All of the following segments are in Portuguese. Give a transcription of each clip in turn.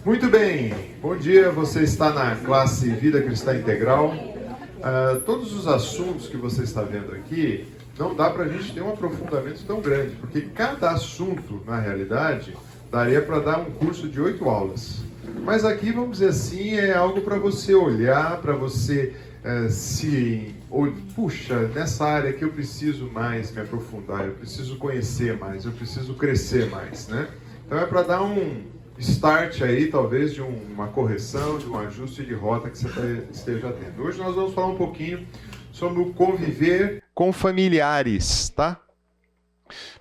Muito bem, bom dia, você está na classe Vida Cristã Integral. Todos os assuntos que você está vendo aqui, não dá para a gente ter um aprofundamento tão grande, porque cada assunto, na realidade, daria para dar um curso de 8 aulas. Mas aqui, vamos dizer assim, é algo para você olhar, para você puxa, nessa área que eu preciso mais me aprofundar, eu preciso conhecer mais, eu preciso crescer mais, né? Então é para dar um start aí, talvez, de uma correção, de um ajuste de rota que você esteja tendo. Hoje nós vamos falar um pouquinho sobre o conviver com familiares, tá?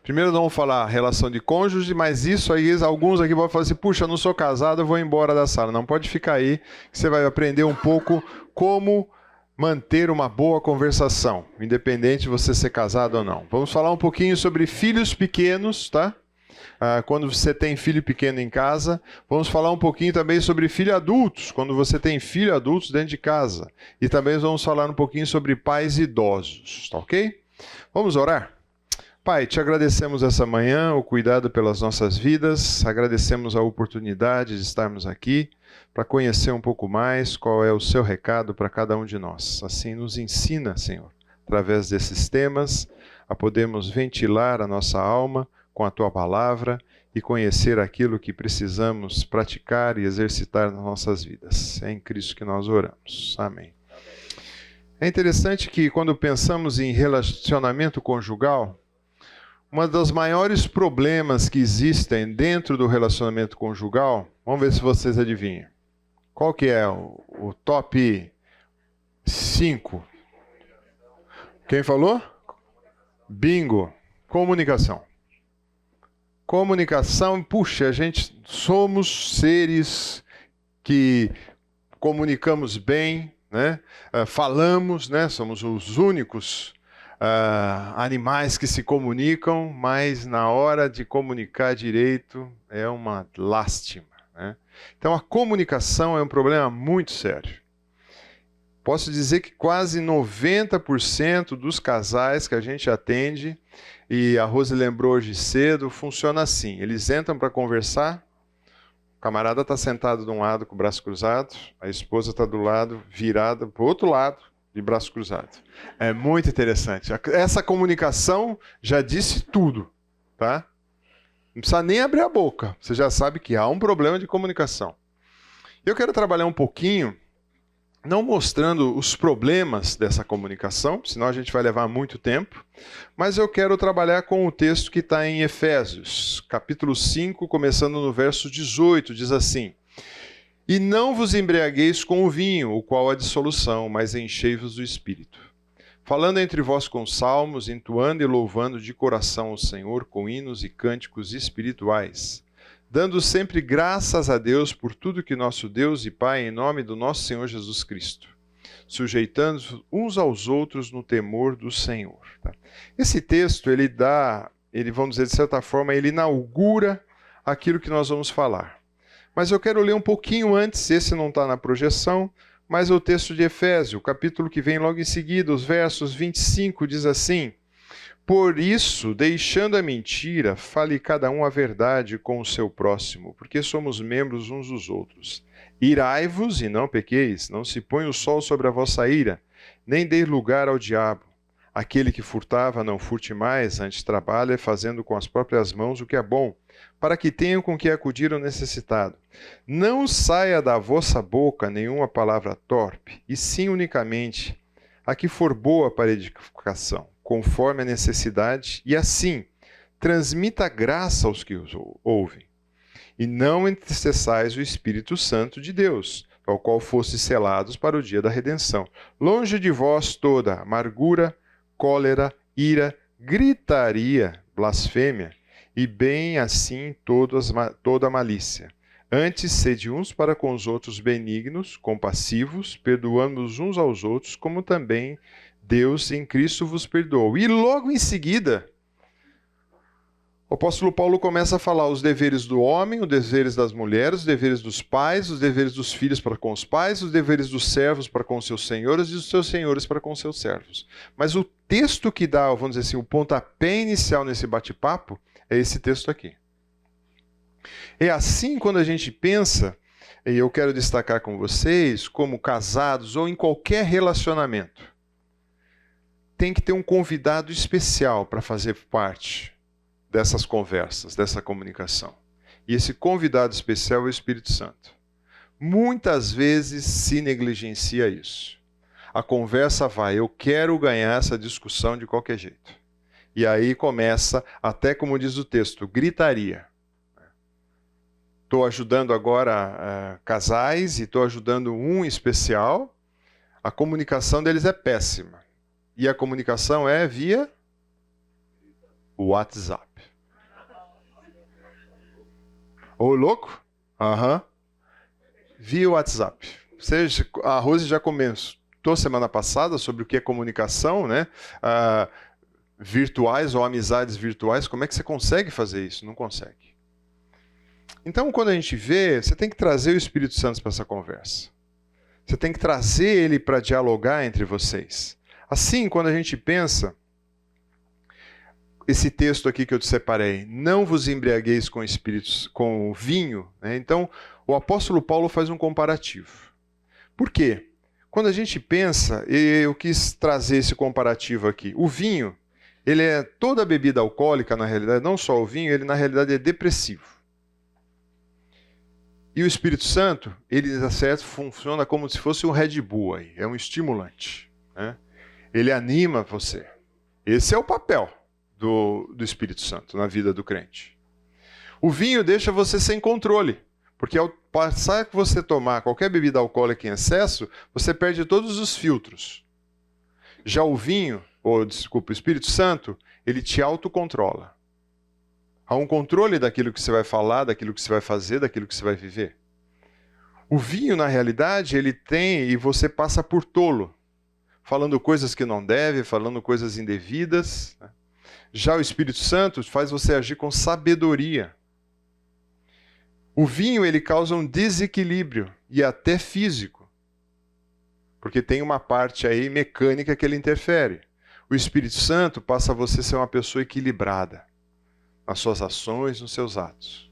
Primeiro vamos falar relação de cônjuge, mas isso aí, alguns aqui vão falar assim, puxa, eu não sou casado, eu vou embora da sala. Não, pode ficar aí, que você vai aprender um pouco como manter uma boa conversação, independente de você ser casado ou não. Vamos falar um pouquinho sobre filhos pequenos, tá? Quando você tem filho pequeno em casa. Vamos falar um pouquinho também sobre filhos adultos, quando você tem filhos adultos dentro de casa. E também vamos falar um pouquinho sobre pais idosos, tá ok? Vamos orar? Pai, te agradecemos essa manhã o cuidado pelas nossas vidas, agradecemos a oportunidade de estarmos aqui para conhecer um pouco mais qual é o seu recado para cada um de nós. Assim, nos ensina, Senhor, através desses temas, a podermos ventilar a nossa alma com a Tua palavra e conhecer aquilo que precisamos praticar e exercitar nas nossas vidas. É em Cristo que nós oramos. Amém. É interessante que quando pensamos em relacionamento conjugal, um dos maiores problemas que existem dentro do relacionamento conjugal, vamos ver se vocês adivinham. Qual que é o top 5? Quem falou? Bingo. Comunicação. Comunicação, puxa, a gente somos seres que comunicamos bem, né? Falamos, né? Somos os únicos animais que se comunicam, mas na hora de comunicar direito é uma lástima, né? Então a comunicação é um problema muito sério. Posso dizer que quase 90% dos casais que a gente atende, e a Rose lembrou hoje cedo, funciona assim. Eles entram para conversar, o camarada está sentado de um lado com o braço cruzado, a esposa está do lado, virada para o outro lado, de braço cruzado. É muito interessante. Essa comunicação já disse tudo, tá? Não precisa nem abrir a boca. Você já sabe que há um problema de comunicação. Eu quero trabalhar um pouquinho, não mostrando os problemas dessa comunicação, senão a gente vai levar muito tempo, mas eu quero trabalhar com o texto que está em Efésios, capítulo 5, começando no verso 18, diz assim: E não vos embriagueis com o vinho, o qual é dissolução, mas enchei-vos do Espírito, falando entre vós com salmos, entoando e louvando de coração ao Senhor com hinos e cânticos espirituais, dando sempre graças a Deus por tudo que nosso Deus e Pai, em nome do nosso Senhor Jesus Cristo, sujeitando uns aos outros no temor do Senhor. Tá? Esse texto, vamos dizer, de certa forma, ele inaugura aquilo que nós vamos falar. Mas eu quero ler um pouquinho antes, esse não está na projeção, mas o texto de Efésios, o capítulo que vem logo em seguida, os versos 25, diz assim: Por isso, deixando a mentira, fale cada um a verdade com o seu próximo, porque somos membros uns dos outros. Irai-vos e não pequeis, não se ponha o sol sobre a vossa ira, nem dê lugar ao diabo. Aquele que furtava, não furte mais, antes trabalhe, fazendo com as próprias mãos o que é bom, para que tenham com que acudir ao necessitado. Não saia da vossa boca nenhuma palavra torpe, e sim unicamente a que for boa para edificação, conforme a necessidade, e assim transmita graça aos que os ouvem. E não entristeçais o Espírito Santo de Deus, ao qual fostes selados para o dia da redenção. Longe de vós toda amargura, cólera, ira, gritaria, blasfêmia, e bem assim toda malícia. Antes, sede uns para com os outros benignos, compassivos, perdoando-os uns aos outros, como também Deus em Cristo vos perdoou. E logo em seguida, o apóstolo Paulo começa a falar os deveres do homem, os deveres das mulheres, os deveres dos pais, os deveres dos filhos para com os pais, os deveres dos servos para com os seus senhores e os seus senhores para com os seus servos. Mas o texto que dá, vamos dizer assim, o pontapé inicial nesse bate-papo é esse texto aqui. É assim quando a gente pensa e eu quero destacar com vocês, como casados ou em qualquer relacionamento, tem que ter um convidado especial para fazer parte dessas conversas, dessa comunicação. E esse convidado especial é o Espírito Santo. Muitas vezes se negligencia isso. A conversa vai, eu quero ganhar essa discussão de qualquer jeito. E aí começa, até como diz o texto, gritaria. Estou ajudando agora casais e estou ajudando um especial. A comunicação deles é péssima. E a comunicação é via WhatsApp. Ô, louco? Aham. Via WhatsApp. A Rose já comentou semana passada sobre o que é comunicação, né? Virtuais ou amizades virtuais. Como é que você consegue fazer isso? Não consegue. Então, quando a gente vê, você tem que trazer o Espírito Santo para essa conversa. Você tem que trazer ele para dialogar entre vocês. Assim, quando a gente pensa, esse texto aqui que eu te separei, não vos embriagueis com o vinho, né? Então, o apóstolo Paulo faz um comparativo. Por quê? Quando a gente pensa, eu quis trazer esse comparativo aqui. O vinho, ele é toda bebida alcoólica, na realidade, não só o vinho, ele na realidade é depressivo. E o Espírito Santo, ele dá certo, funciona como se fosse um Red Bull, aí, é um estimulante, né? Ele anima você. Esse é o papel do Espírito Santo na vida do crente. O vinho deixa você sem controle, porque ao passar que você tomar qualquer bebida alcoólica em excesso, você perde todos os filtros. Já o vinho, o Espírito Santo, ele te autocontrola. Há um controle daquilo que você vai falar, daquilo que você vai fazer, daquilo que você vai viver. O vinho, na realidade, ele tem, e você passa por tolo, falando coisas que não deve, falando coisas indevidas. Já o Espírito Santo faz você agir com sabedoria. O vinho, ele causa um desequilíbrio, e até físico, porque tem uma parte aí mecânica que ele interfere. O Espírito Santo passa a você ser uma pessoa equilibrada nas suas ações, nos seus atos.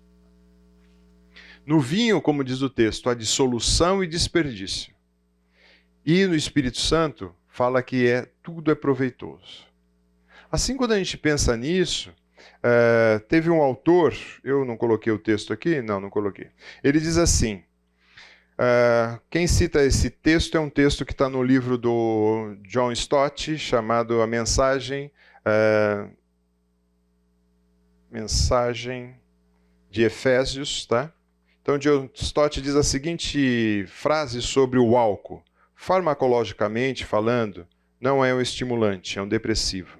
No vinho, como diz o texto, há dissolução e desperdício. E no Espírito Santo, fala que tudo é proveitoso. Assim, quando a gente pensa nisso, teve um autor, eu não coloquei o texto aqui? Não coloquei. Ele diz assim, quem cita esse texto é um texto que está no livro do John Stott, chamado A Mensagem de Efésios, tá? Então, John Stott diz a seguinte frase sobre o álcool. Farmacologicamente falando, não é um estimulante, é um depressivo.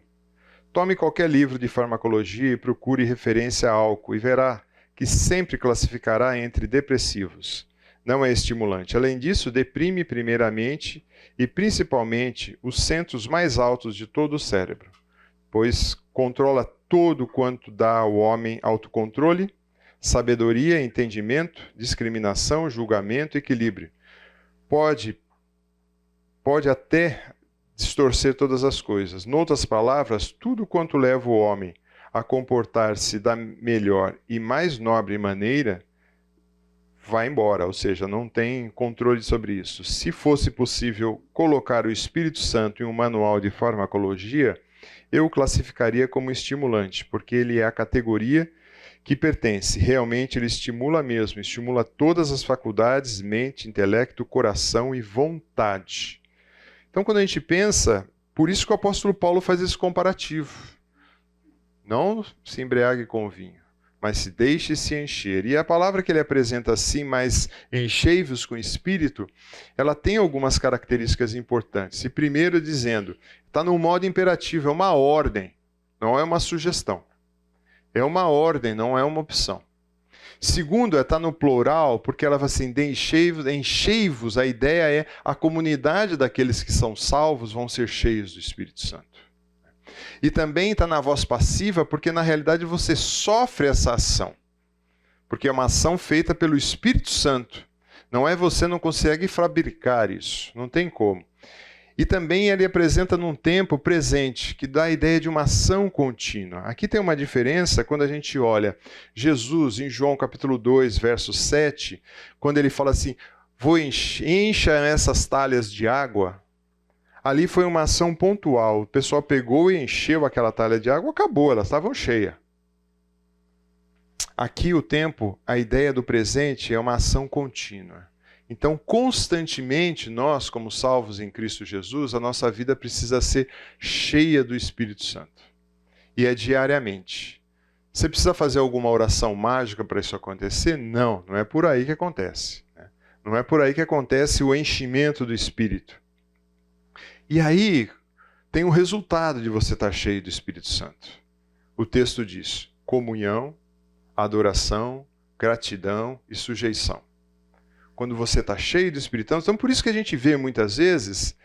Tome qualquer livro de farmacologia e procure referência a álcool e verá que sempre classificará entre depressivos. Não é estimulante. Além disso, deprime primeiramente e principalmente os centros mais altos de todo o cérebro, pois controla todo quanto dá ao homem autocontrole, sabedoria, entendimento, discriminação, julgamento e equilíbrio. Pode até distorcer todas as coisas. Noutras palavras, tudo quanto leva o homem a comportar-se da melhor e mais nobre maneira, vai embora, ou seja, não tem controle sobre isso. Se fosse possível colocar o Espírito Santo em um manual de farmacologia, eu o classificaria como estimulante, porque ele é a categoria que pertence. Realmente ele estimula mesmo, estimula todas as faculdades, mente, intelecto, coração e vontade. Então, quando a gente pensa, por isso que o apóstolo Paulo faz esse comparativo. Não se embriague com o vinho, mas se deixe-se encher. E a palavra que ele apresenta assim, mas enchei-vos com o Espírito, ela tem algumas características importantes. E primeiro dizendo, está no modo imperativo, é uma ordem, não é uma sugestão. É uma ordem, não é uma opção. Segundo, está no plural, porque ela vai assim, enchei-vos, a ideia é a comunidade daqueles que são salvos vão ser cheios do Espírito Santo. E também está na voz passiva, porque na realidade você sofre essa ação. Porque é uma ação feita pelo Espírito Santo. Não é você, não consegue fabricar isso, não tem como. E também ele apresenta num tempo presente, que dá a ideia de uma ação contínua. Aqui tem uma diferença quando a gente olha Jesus em João capítulo 2, verso 7, quando ele fala assim, encha essas talhas de água. Ali foi uma ação pontual. O pessoal pegou e encheu aquela talha de água, acabou, elas estavam cheias. Aqui o tempo, a ideia do presente é uma ação contínua. Então, constantemente, nós, como salvos em Cristo Jesus, a nossa vida precisa ser cheia do Espírito Santo. E é diariamente. Você precisa fazer alguma oração mágica para isso acontecer? Não, não é por aí que acontece. Não é por aí que acontece o enchimento do Espírito. E aí, tem o resultado de você estar cheio do Espírito Santo. O texto diz, comunhão, adoração, gratidão e sujeição. Quando você está cheio do Espírito Santo, então por isso que a gente vê muitas vezes,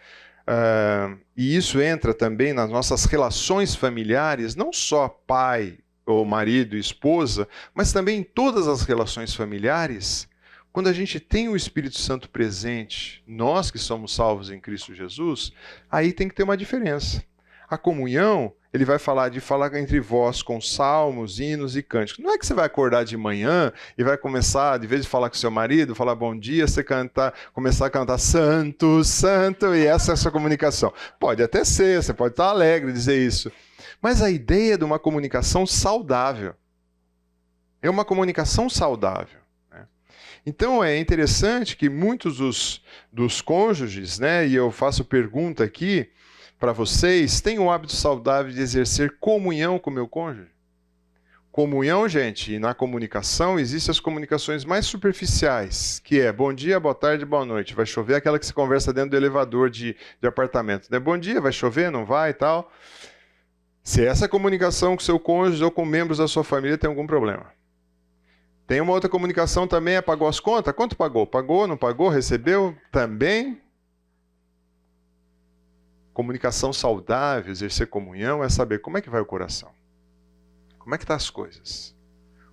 e isso entra também nas nossas relações familiares, não só pai ou marido e esposa, mas também em todas as relações familiares, quando a gente tem o Espírito Santo presente, nós que somos salvos em Cristo Jesus, aí tem que ter uma diferença. A comunhão, ele vai falar entre vós com salmos, hinos e cânticos. Não é que você vai acordar de manhã e vai começar, de vez de falar com seu marido, falar bom dia, você começar a cantar santo, santo, e essa é a sua comunicação. Pode até ser, você pode estar alegre dizer isso. Mas a ideia de uma comunicação saudável é uma comunicação saudável. Então é interessante que muitos dos cônjuges, né, e eu faço pergunta aqui para vocês, têm o hábito saudável de exercer comunhão com o meu cônjuge? Comunhão, gente, e na comunicação existem as comunicações mais superficiais, que é bom dia, boa tarde, boa noite. Vai chover, aquela que se conversa dentro do elevador de apartamento. Né? Bom dia, vai chover, não vai e tal. Se essa comunicação com seu cônjuge ou com membros da sua família tem algum problema. Tem uma outra comunicação também, pagou as contas? Quanto pagou? Pagou, não pagou, recebeu? Também. Comunicação saudável, exercer comunhão, é saber como é que vai o coração. Como é que estão as coisas?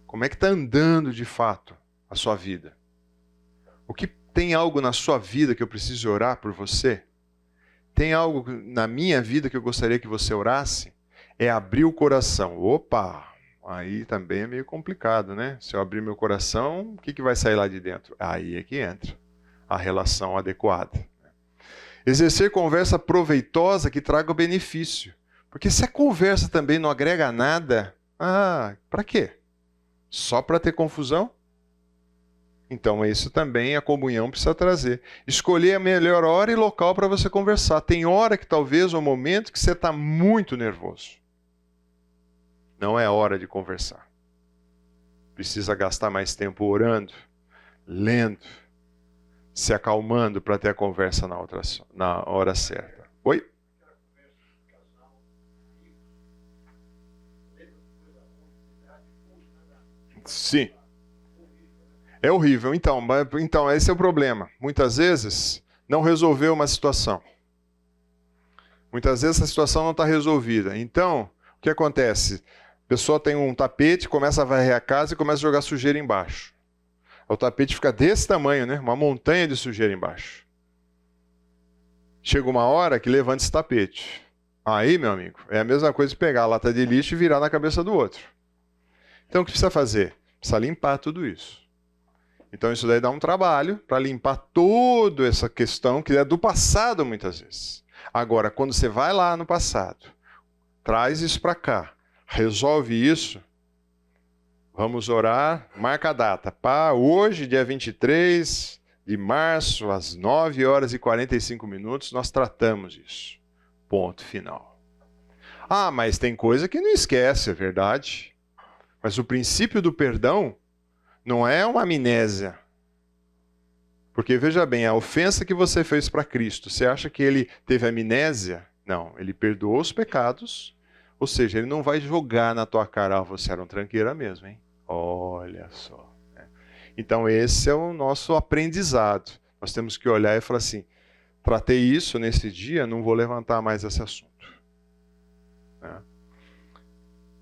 Como é que está andando de fato a sua vida? Tem algo na sua vida que eu preciso orar por você? Tem algo na minha vida que eu gostaria que você orasse? É abrir o coração. Opa! Aí também é meio complicado, né? Se eu abrir meu coração, o que vai sair lá de dentro? Aí é que entra a relação adequada. Exercer conversa proveitosa que traga o benefício. Porque se a conversa também não agrega nada, para quê? Só para ter confusão? Então isso também a comunhão precisa trazer. Escolher a melhor hora e local para você conversar. Tem hora que talvez, ou momento que você está muito nervoso. Não é hora de conversar. Precisa gastar mais tempo orando, lendo, se acalmando para ter a conversa na hora certa. Oi? Sim. É horrível. Então, esse é o problema. Muitas vezes, não resolveu uma situação. Muitas vezes, a situação não está resolvida. Então, o que acontece? A pessoa tem um tapete, começa a varrer a casa e começa a jogar sujeira embaixo. O tapete fica desse tamanho, né? Uma montanha de sujeira embaixo. Chega uma hora que levanta esse tapete. Aí, meu amigo, é a mesma coisa de pegar a lata de lixo e virar na cabeça do outro. Então, o que precisa fazer? Precisa limpar tudo isso. Então, isso daí dá um trabalho para limpar toda essa questão que é do passado, muitas vezes. Agora, quando você vai lá no passado, traz isso para cá, resolve isso, vamos orar, marca a data. Hoje, dia 23 de março, às 9 horas e 45 minutos, nós tratamos isso. Ponto final. Mas tem coisa que não esquece, é verdade. Mas o princípio do perdão não é uma amnésia. Porque, veja bem, a ofensa que você fez para Cristo, você acha que ele teve amnésia? Não, ele perdoou os pecados, ou seja, ele não vai jogar na tua cara, você era um tranqueira mesmo, hein? Olha só. Então, esse é o nosso aprendizado. Nós temos que olhar e falar assim, tratei isso nesse dia, não vou levantar mais esse assunto.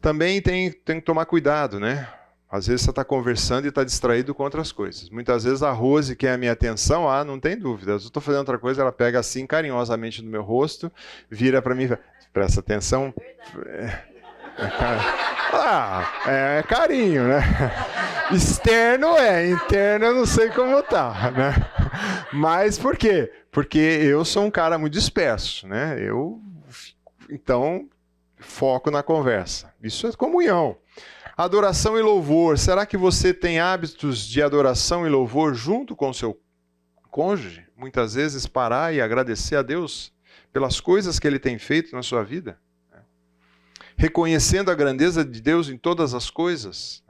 Também tem que tomar cuidado, né? Às vezes você está conversando e está distraído com outras coisas. Muitas vezes a Rose quer a minha atenção, não tem dúvida. Eu estou fazendo outra coisa, ela pega assim carinhosamente no meu rosto, vira para mim, presta atenção. É carinho, né? Externo interno eu não sei como tá, né? Mas por quê? Porque eu sou um cara muito disperso, né? Então, foco na conversa. Isso é comunhão. Adoração e louvor. Será que você tem hábitos de adoração e louvor junto com o seu cônjuge? Muitas vezes parar e agradecer a Deus pelas coisas que Ele tem feito na sua vida. Reconhecendo a grandeza de Deus em todas as coisas.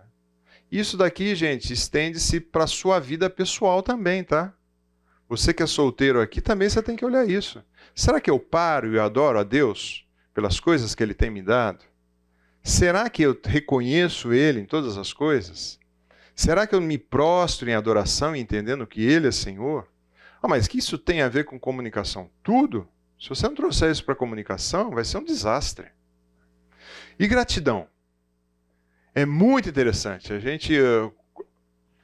Isso daqui, gente, estende-se para a sua vida pessoal também, tá? Você que é solteiro aqui, também você tem que olhar isso. Será que eu paro e adoro a Deus pelas coisas que Ele tem me dado? Será que eu reconheço Ele em todas as coisas? Será que eu me prostro em adoração, entendendo que Ele é Senhor? Mas que isso tem a ver com comunicação? Tudo. Se você não trouxer isso para a comunicação, vai ser um desastre. E gratidão. É muito interessante. A gente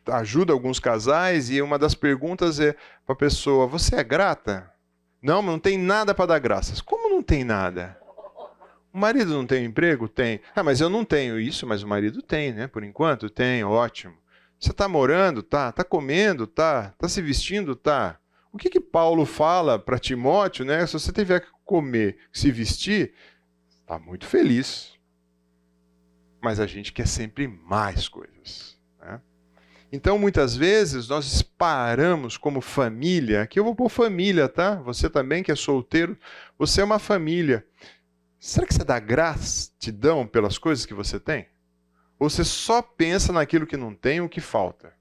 ajuda alguns casais e uma das perguntas é para a pessoa, você é grata? Não, mas não tem nada para dar graças. Como não tem nada? O marido não tem emprego? Tem. Mas eu não tenho isso, mas o marido tem, né? Por enquanto tem, ótimo. Você está morando? Tá. Está comendo? Tá. Está se vestindo? Tá. O que Paulo fala para Timóteo, né? Se você tiver que comer, se vestir, está muito feliz. Mas a gente quer sempre mais coisas, né? Então, muitas vezes, nós paramos como família. Aqui eu vou pôr família, tá? Você também que é solteiro, você é uma família. Será que você dá gratidão pelas coisas que você tem? Ou você só pensa naquilo que não tem, o que falta?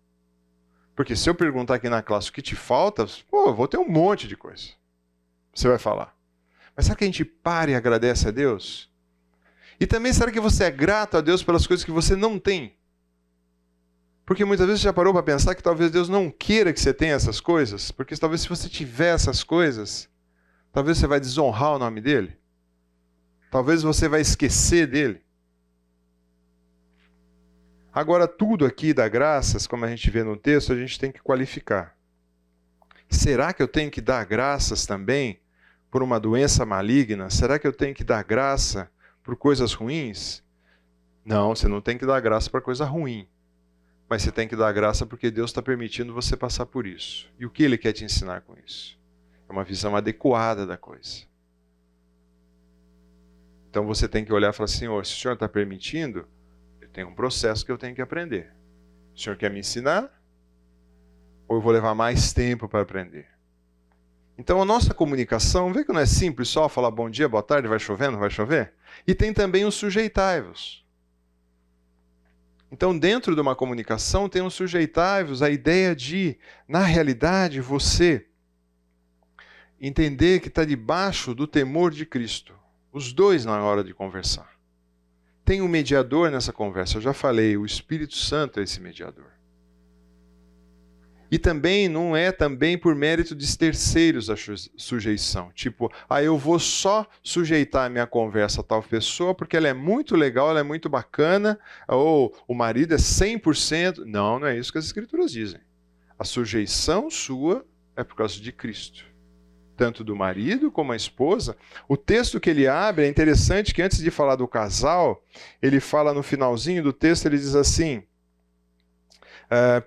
Porque se eu perguntar aqui na classe o que te falta, eu vou ter um monte de coisa. Você vai falar. Mas será que a gente para e agradece a Deus? E também, será que você é grato a Deus pelas coisas que você não tem? Porque muitas vezes você já parou para pensar que talvez Deus não queira que você tenha essas coisas? Porque talvez se você tiver essas coisas, talvez você vai desonrar o nome dele. Talvez você vai esquecer dele. Agora, tudo aqui dá graças, como a gente vê no texto, a gente tem que qualificar. Será que eu tenho que dar graças também por uma doença maligna? Será que eu tenho que dar graça por coisas ruins? Não, você não tem que dar graça para coisa ruim. Mas você tem que dar graça porque Deus está permitindo você passar por isso. E o que Ele quer te ensinar com isso? É uma visão adequada da coisa. Então você tem que olhar e falar assim, se o Senhor está permitindo, eu tenho um processo que eu tenho que aprender. O Senhor quer me ensinar? Ou eu vou levar mais tempo para aprender? Então a nossa comunicação, vê que não é simples só falar bom dia, boa tarde, vai chovendo, vai chover? E tem também o sujeitai-vos. Então dentro de uma comunicação tem o sujeitai-vos, a ideia de, na realidade, você entender que está debaixo do temor de Cristo. Os dois na hora de conversar. Tem um mediador nessa conversa, eu já falei, o Espírito Santo é esse mediador. E também não é também por mérito de terceiros a sujeição. Tipo, eu vou só sujeitar a minha conversa a tal pessoa porque ela é muito legal, ela é muito bacana, ou o marido é 100%. Não, não é isso que as Escrituras dizem. A sujeição sua é por causa de Cristo. Tanto do marido como a esposa. O texto que ele abre é interessante que antes de falar do casal, ele fala no finalzinho do texto, ele diz assim...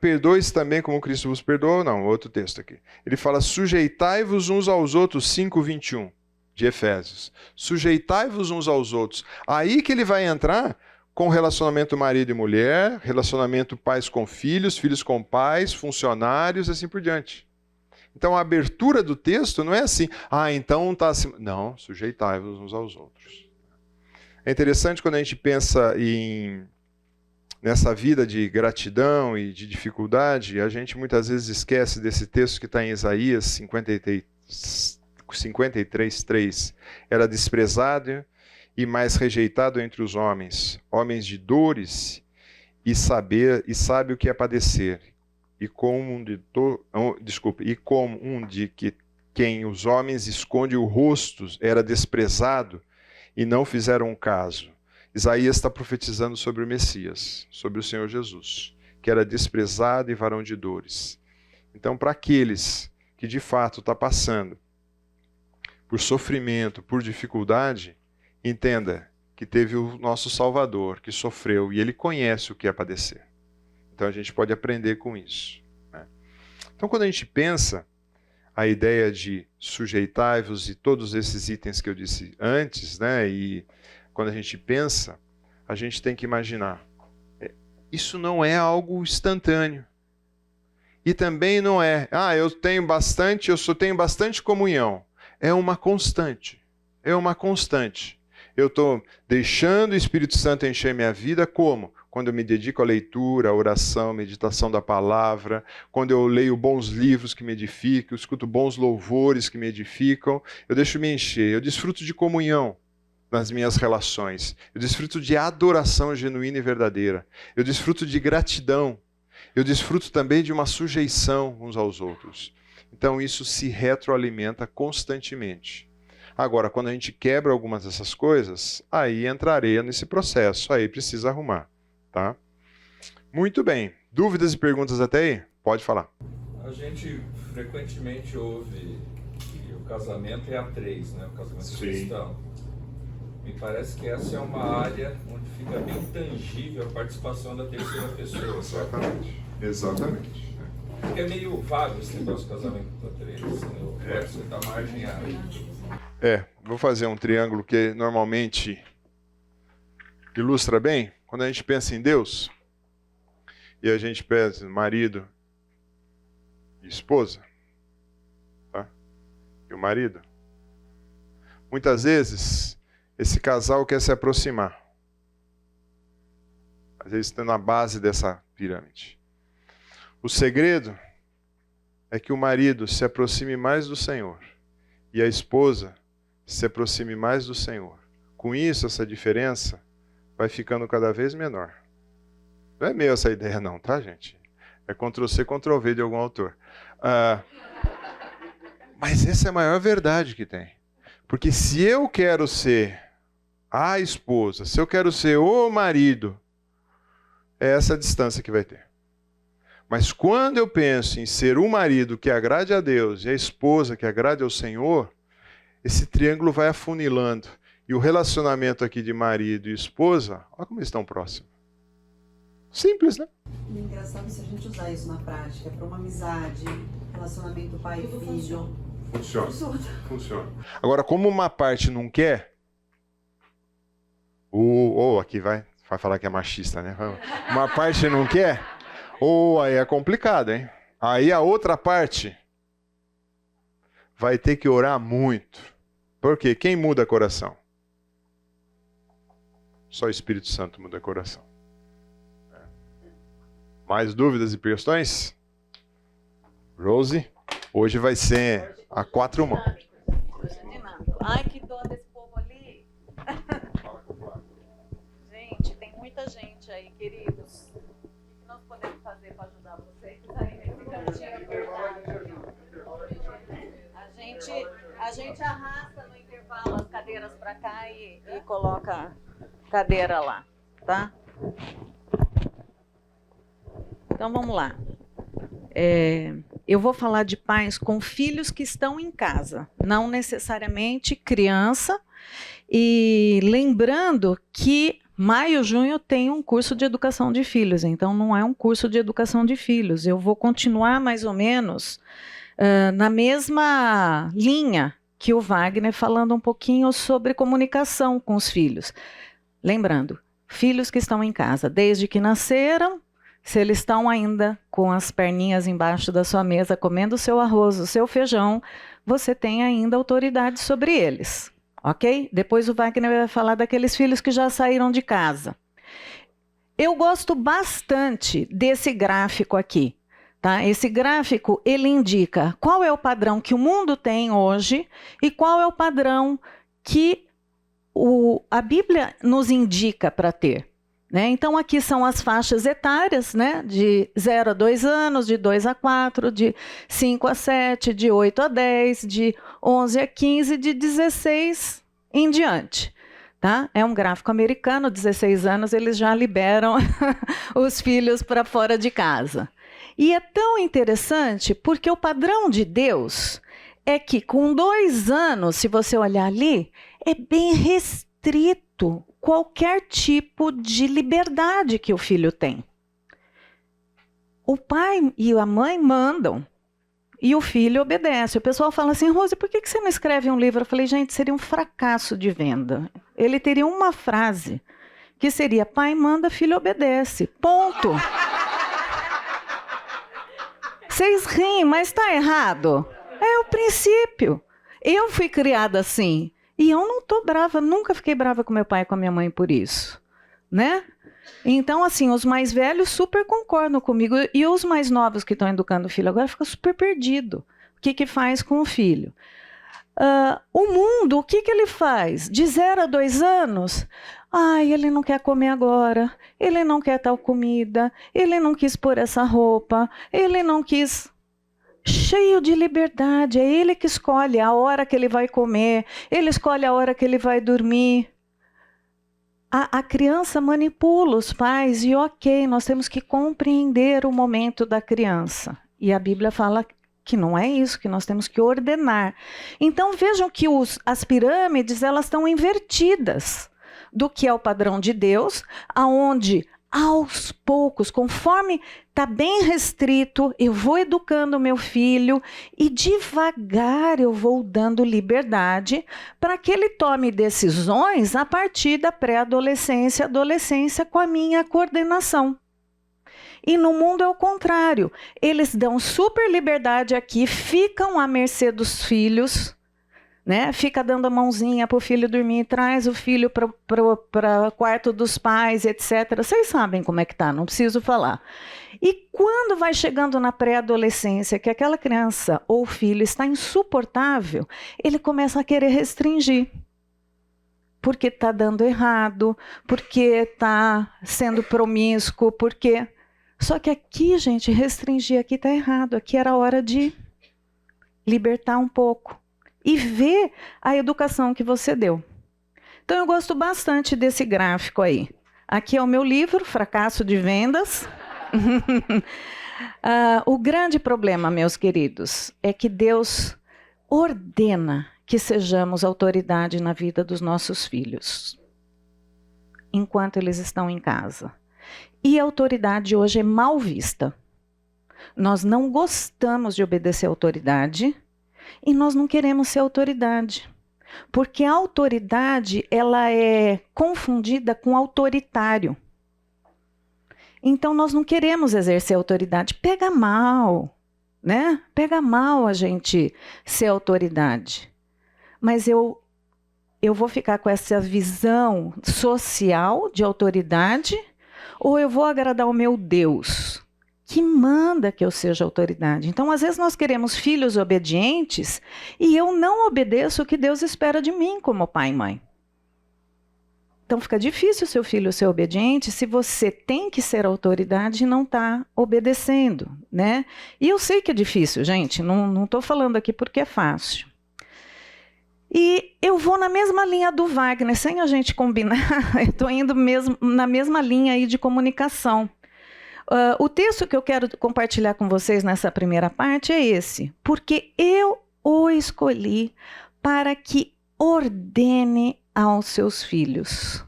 perdoe-se também como Cristo vos perdoou. Não, outro texto aqui. Ele fala, sujeitai-vos uns aos outros, 5:21 de Efésios. Sujeitai-vos uns aos outros. Aí que ele vai entrar com relacionamento marido e mulher, relacionamento pais com filhos, filhos com pais, funcionários, assim por diante. Então a abertura do texto não é assim, então está assim. Não, sujeitai-vos uns aos outros. É interessante quando a gente pensa nessa vida de gratidão e de dificuldade, a gente muitas vezes esquece desse texto que está em Isaías 53:3. Era desprezado e mais rejeitado entre os homens, homens de dores e sabe o que é padecer. E como um de quem os homens esconde o rosto era desprezado e não fizeram caso. Isaías está profetizando sobre o Messias, sobre o Senhor Jesus, que era desprezado e varão de dores. Então, para aqueles que de fato estão passando por sofrimento, por dificuldade, entenda que teve o nosso Salvador, que sofreu, e ele conhece o que é padecer. Então a gente pode aprender com isso, né? Então quando a gente pensa a ideia de sujeitai-vos e todos esses itens que eu disse antes, né? E quando a gente pensa, a gente tem que imaginar, isso não é algo instantâneo. E também não é, eu tenho bastante comunhão. É uma constante. É uma constante. Eu estou deixando o Espírito Santo encher minha vida como? Quando eu me dedico à leitura, à oração, à meditação da palavra, quando eu leio bons livros que me edificam, escuto bons louvores que me edificam, eu deixo me encher, eu desfruto de comunhão nas minhas relações, eu desfruto de adoração genuína e verdadeira, eu desfruto de gratidão, eu desfruto também de uma sujeição uns aos outros. Então isso se retroalimenta constantemente. Agora, quando a gente quebra algumas dessas coisas, aí entraria nesse processo, aí precisa arrumar, tá? Muito bem. Dúvidas e perguntas até aí? Pode falar. A gente frequentemente ouve que o casamento é a três, né? O casamento cristão. Me parece que essa é uma área onde fica bem tangível a participação da terceira pessoa. Exatamente. Exatamente. Porque é meio vago esse negócio de casamento a três. Pode ser da margem a... Vou fazer um triângulo que normalmente ilustra bem. Quando a gente pensa em Deus, e a gente pensa em marido e esposa, tá? E o marido. Muitas vezes, esse casal quer se aproximar. Às vezes está na base dessa pirâmide. O segredo é que o marido se aproxime mais do Senhor e a esposa se aproxime mais do Senhor. Com isso, essa diferença vai ficando cada vez menor. Não é meio essa ideia não, tá, gente? É Ctrl+C, Ctrl+V de algum autor. Mas essa é a maior verdade que tem. Porque se eu quero ser a esposa, se eu quero ser o marido, é essa distância que vai ter. Mas quando eu penso em ser o marido que agrade a Deus e a esposa que agrade ao Senhor, esse triângulo vai afunilando. E o relacionamento aqui de marido e esposa, olha como eles estão próximos. Simples, né? É engraçado se a gente usar isso na prática, para uma amizade, relacionamento pai e filho. Funciona. Agora, como uma parte não quer, aqui vai falar que é machista, né? Uma parte não quer, aí é complicado, hein? Aí a outra parte vai ter que orar muito. Porque quem muda coração? Só o Espírito Santo muda coração. Mais dúvidas e questões? Rose, hoje vai ser a 4 mãos. Ai, que dó desse povo ali. Gente, tem muita gente aí, queridos. O que nós podemos fazer para ajudar vocês aí nesse cantinho? A gente arrasta no intervalo as cadeiras para cá e coloca a cadeira lá, tá? Então vamos lá. Eu vou falar de pais com filhos que estão em casa, não necessariamente criança. E lembrando que maio, junho tem um curso de educação de filhos, então não é um curso de educação de filhos. Eu vou continuar mais ou menos na mesma linha que o Wagner, falando um pouquinho sobre comunicação com os filhos. Lembrando, filhos que estão em casa, desde que nasceram, se eles estão ainda com as perninhas embaixo da sua mesa, comendo o seu arroz, o seu feijão, você tem ainda autoridade sobre eles, ok? Depois o Wagner vai falar daqueles filhos que já saíram de casa. Eu gosto bastante desse gráfico aqui. Tá? Esse gráfico, ele indica qual é o padrão que o mundo tem hoje e qual é o padrão que a Bíblia nos indica para ter. Né? Então, aqui são as faixas etárias, né? De 0 a 2 anos, de 2 a 4, de 5 a 7, de 8 a 10, de 11 a 15, de 16 em diante. Tá? É um gráfico americano, 16 anos, eles já liberam os filhos para fora de casa. E é tão interessante porque o padrão de Deus é que com 2 anos, se você olhar ali, é bem restrito qualquer tipo de liberdade que o filho tem. O pai e a mãe mandam e o filho obedece. O pessoal fala assim, Rose, por que você não escreve um livro? Eu falei, gente, seria um fracasso de venda. Ele teria uma frase que seria, pai manda, filho obedece. Ponto. Vocês riem, mas está errado. É o princípio. Eu fui criada assim. E eu não estou brava, nunca fiquei brava com meu pai e com a minha mãe por isso. Né? Então, assim, os mais velhos super concordam comigo. E os mais novos que estão educando o filho agora ficam super perdidos. O que faz com o filho? O mundo, o que ele faz? De 0 a 2 anos, ele não quer comer agora, ele não quer tal comida, ele não quis pôr essa roupa, ele não quis... Cheio de liberdade, é ele que escolhe a hora que ele vai comer, ele escolhe a hora que ele vai dormir. A criança manipula os pais e ok, nós temos que compreender o momento da criança. E a Bíblia fala que não é isso, que nós temos que ordenar. Então vejam que as pirâmides elas estão invertidas do que é o padrão de Deus, aonde aos poucos, conforme está bem restrito, eu vou educando meu filho e devagar eu vou dando liberdade para que ele tome decisões a partir da pré-adolescência, adolescência com a minha coordenação. E no mundo é o contrário. Eles dão super liberdade aqui, ficam à mercê dos filhos, né? Fica dando a mãozinha para o filho dormir, traz o filho para o quarto dos pais, etc. Vocês sabem como é que tá, não preciso falar. E quando vai chegando na pré-adolescência, que aquela criança ou filho está insuportável, ele começa a querer restringir. Porque está dando errado, porque está sendo promíscuo, porque... Só que aqui, gente, restringir aqui está errado. Aqui era a hora de libertar um pouco. E ver a educação que você deu. Então, eu gosto bastante desse gráfico aí. Aqui é o meu livro, Fracasso de Vendas. O grande problema, meus queridos, é que Deus ordena que sejamos autoridade na vida dos nossos filhos, enquanto eles estão em casa. E a autoridade hoje é mal vista. Nós não gostamos de obedecer à autoridade e nós não queremos ser autoridade. Porque a autoridade, ela é confundida com autoritário. Então, nós não queremos exercer autoridade. Pega mal, né? Pega mal a gente ser autoridade. Mas eu vou ficar com essa visão social de autoridade ou eu vou agradar o meu Deus, que manda que eu seja autoridade? Então, às vezes, nós queremos filhos obedientes e eu não obedeço o que Deus espera de mim como pai e mãe. Então, fica difícil o seu filho ser obediente se você tem que ser autoridade e não está obedecendo, né? E eu sei que é difícil, gente, não estou falando aqui porque é fácil. E eu vou na mesma linha do Wagner, sem a gente combinar, eu estou indo mesmo na mesma linha aí de comunicação. O texto que eu quero compartilhar com vocês nessa primeira parte é esse. Porque eu o escolhi para que ordene aos seus filhos.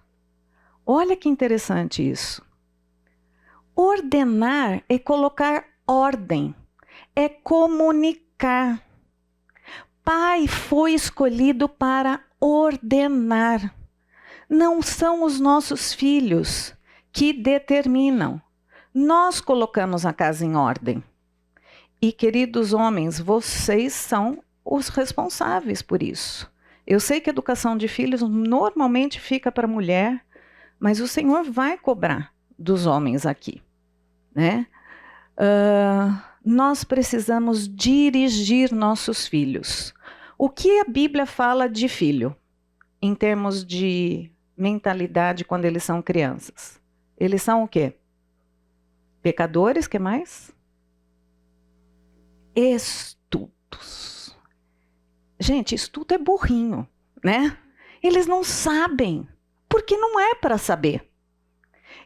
Olha que interessante isso. Ordenar é colocar ordem, é comunicar. Pai foi escolhido para ordenar. Não são os nossos filhos que determinam. Nós colocamos a casa em ordem. E, queridos homens, vocês são os responsáveis por isso. Eu sei que a educação de filhos normalmente fica para a mulher, mas o Senhor vai cobrar dos homens aqui, né? Nós precisamos dirigir nossos filhos. O que a Bíblia fala de filho, em termos de mentalidade quando eles são crianças? Eles são o quê? Pecadores, que mais? Estudos. Gente, estudo é burrinho, né? Eles não sabem. Porque não é para saber.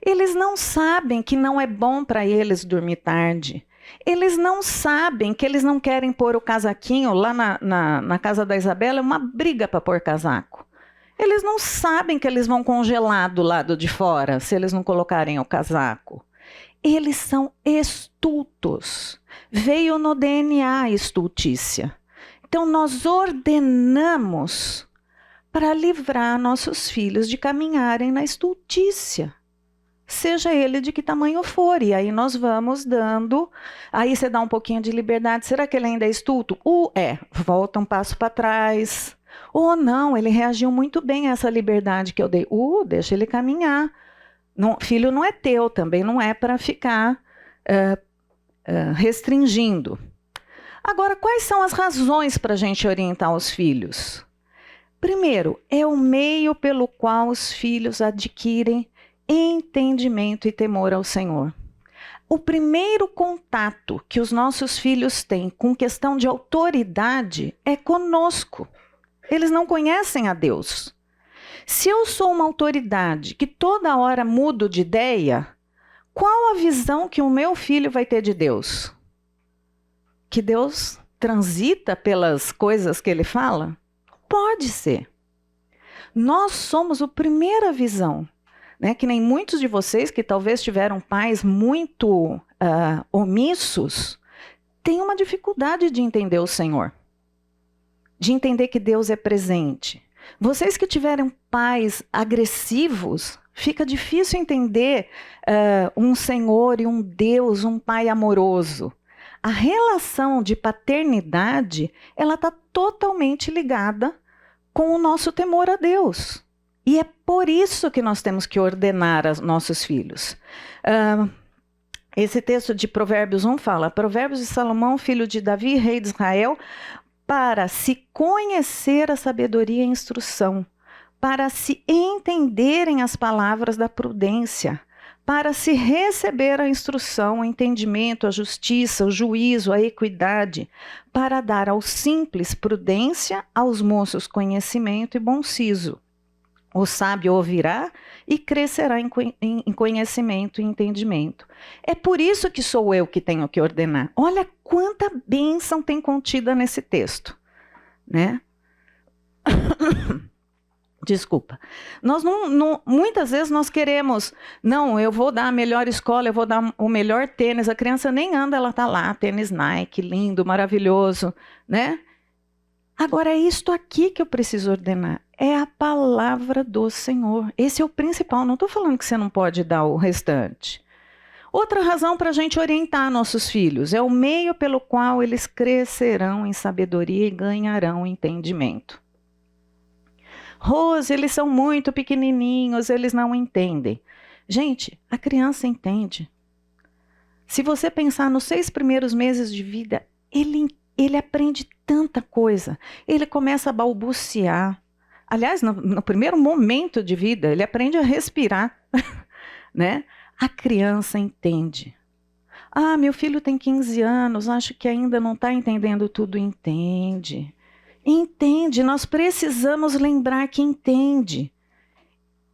Eles não sabem que não é bom para eles dormir tarde. Eles não sabem que eles não querem pôr o casaquinho. Lá na casa da Isabela é uma briga para pôr casaco. Eles não sabem que eles vão congelar do lado de fora se eles não colocarem o casaco. Eles são estultos. Veio no DNA a estultícia. Então nós ordenamos para livrar nossos filhos de caminharem na estultícia. Seja ele de que tamanho for. E aí nós vamos dando. Aí você dá um pouquinho de liberdade. Será que ele ainda é estulto? Volta um passo para trás. Ou não, ele reagiu muito bem a essa liberdade que eu dei. Deixa ele caminhar. Não, filho não é teu, também não é para ficar restringindo. Agora, quais são as razões para a gente orientar os filhos? Primeiro, é o meio pelo qual os filhos adquirem entendimento e temor ao Senhor. O primeiro contato que os nossos filhos têm com questão de autoridade é conosco. Eles não conhecem a Deus. Se eu sou uma autoridade que toda hora mudo de ideia, qual a visão que o meu filho vai ter de Deus? Que Deus transita pelas coisas que ele fala? Pode ser. Nós somos a primeira visão. Né, que nem muitos de vocês que talvez tiveram pais muito omissos, têm uma dificuldade de entender o Senhor, de entender que Deus é presente. Vocês que tiveram pais agressivos, fica difícil entender um Senhor e um Deus, um Pai amoroso. A relação de paternidade, ela está totalmente ligada com o nosso temor a Deus. E é por isso que nós temos que ordenar aos nossos filhos. Esse texto de Provérbios 1 fala: Provérbios de Salomão, filho de Davi, rei de Israel, para se conhecer a sabedoria e a instrução, para se entenderem as palavras da prudência, para se receber a instrução, o entendimento, a justiça, o juízo, a equidade, para dar aos simples prudência, aos moços conhecimento e bom siso. O sábio ouvirá e crescerá em conhecimento e entendimento. É por isso que sou eu que tenho que ordenar. Olha quanta bênção tem contida nesse texto, né? Desculpa. Nós muitas vezes nós queremos, não, eu vou dar a melhor escola, eu vou dar o melhor tênis. A criança nem anda, ela está lá, tênis Nike, lindo, maravilhoso, né? Agora é isto aqui que eu preciso ordenar. É a palavra do Senhor. Esse é o principal. Não estou falando que você não pode dar o restante. Outra razão para a gente orientar nossos filhos é o meio pelo qual eles crescerão em sabedoria e ganharão entendimento. Rose, eles são muito pequenininhos, eles não entendem. Gente, a criança entende. Se você pensar nos 6 primeiros meses de vida, ele aprende tanta coisa. Ele começa a balbuciar. Aliás, no primeiro momento de vida, ele aprende a respirar, né? A criança entende. Meu filho tem 15 anos, acho que ainda não está entendendo tudo. Entende. Entende, nós precisamos lembrar que entende.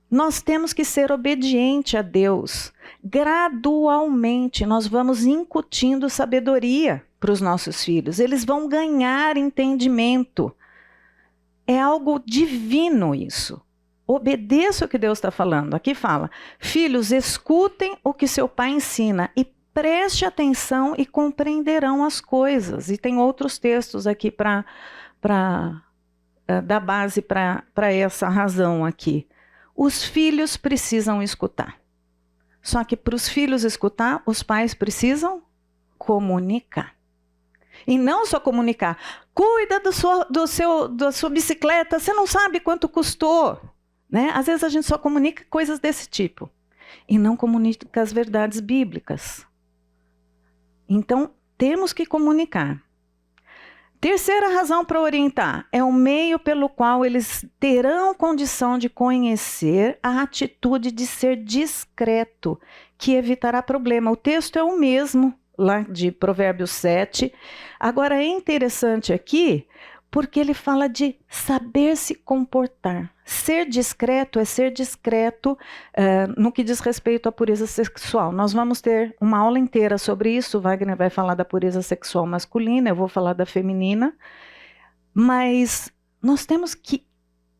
Nós temos que ser obediente a Deus. Gradualmente, nós vamos incutindo sabedoria para os nossos filhos. Eles vão ganhar entendimento. É algo divino isso. Obedeça o que Deus está falando. Aqui fala: filhos, escutem o que seu pai ensina e preste atenção e compreenderão as coisas. E tem outros textos aqui para dar base para essa razão aqui. Os filhos precisam escutar. Só que para os filhos escutar, os pais precisam comunicar. E não só comunicar. Cuida da sua bicicleta, você não sabe quanto custou. Né? Às vezes a gente só comunica coisas desse tipo. E não comunica as verdades bíblicas. Então, temos que comunicar. Terceira razão para orientar é o meio pelo qual eles terão condição de conhecer a atitude de ser discreto, que evitará problema. O texto é o mesmo, lá de Provérbios 7. Agora é interessante aqui, porque ele fala de saber se comportar. Ser discreto é ser discreto no que diz respeito à pureza sexual. Nós vamos ter uma aula inteira sobre isso. O Wagner vai falar da pureza sexual masculina, eu vou falar da feminina. Mas nós temos que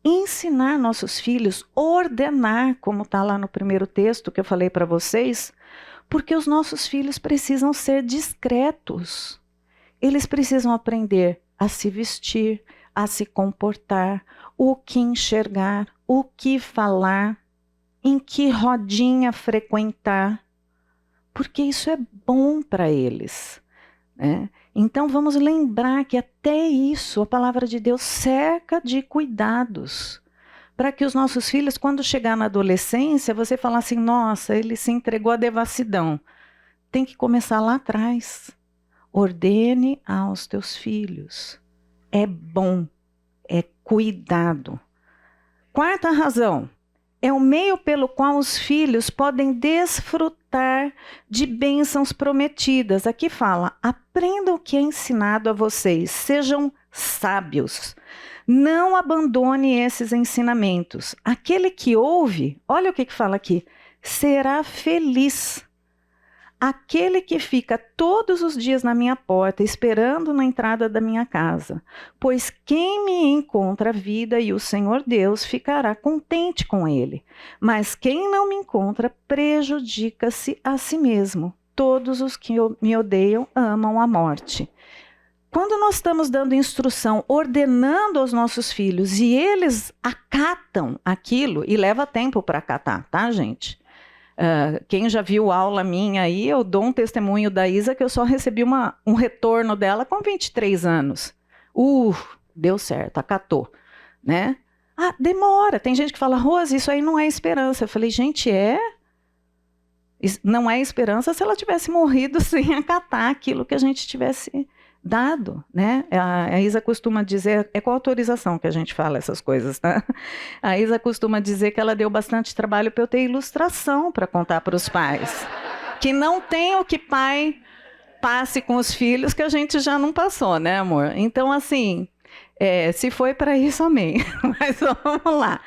ensinar nossos filhos, ordenar, como está lá no primeiro texto que eu falei para vocês, porque os nossos filhos precisam ser discretos. Eles precisam aprender a se vestir, a se comportar, o que enxergar, o que falar, em que rodinha frequentar, porque isso é bom para eles, né? Então vamos lembrar que até isso a palavra de Deus cerca de cuidados, para que os nossos filhos, quando chegar na adolescência, você falar assim, nossa, ele se entregou à devassidão. Tem que começar lá atrás. Ordene aos teus filhos. É bom, é cuidado. Quarta razão, é o meio pelo qual os filhos podem desfrutar de bênçãos prometidas. Aqui fala, aprendam o que é ensinado a vocês, sejam sábios. Não abandone esses ensinamentos. Aquele que ouve, olha o que fala aqui, será feliz. Aquele que fica todos os dias na minha porta, esperando na entrada da minha casa. Pois quem me encontra a vida e o Senhor Deus ficará contente com ele. Mas quem não me encontra prejudica-se a si mesmo. Todos os que me odeiam amam a morte. Quando nós estamos dando instrução, ordenando aos nossos filhos, e eles acatam aquilo, e leva tempo para acatar, tá, gente? Quem já viu aula minha aí, eu dou um testemunho da Isa que eu só recebi um retorno dela com 23 anos. Deu certo, acatou, né? Demora. Tem gente que fala, Rose, isso aí não é esperança. Eu falei, gente, não é esperança se ela tivesse morrido sem acatar aquilo que a gente tivesse dado, né? A Isa costuma dizer, é com autorização que a gente fala essas coisas, né? A Isa costuma dizer que ela deu bastante trabalho para eu ter ilustração para contar para os pais. Que não tem o que pai passe com os filhos que a gente já não passou, né, amor? Então, assim, se foi para isso, amém. Mas vamos lá.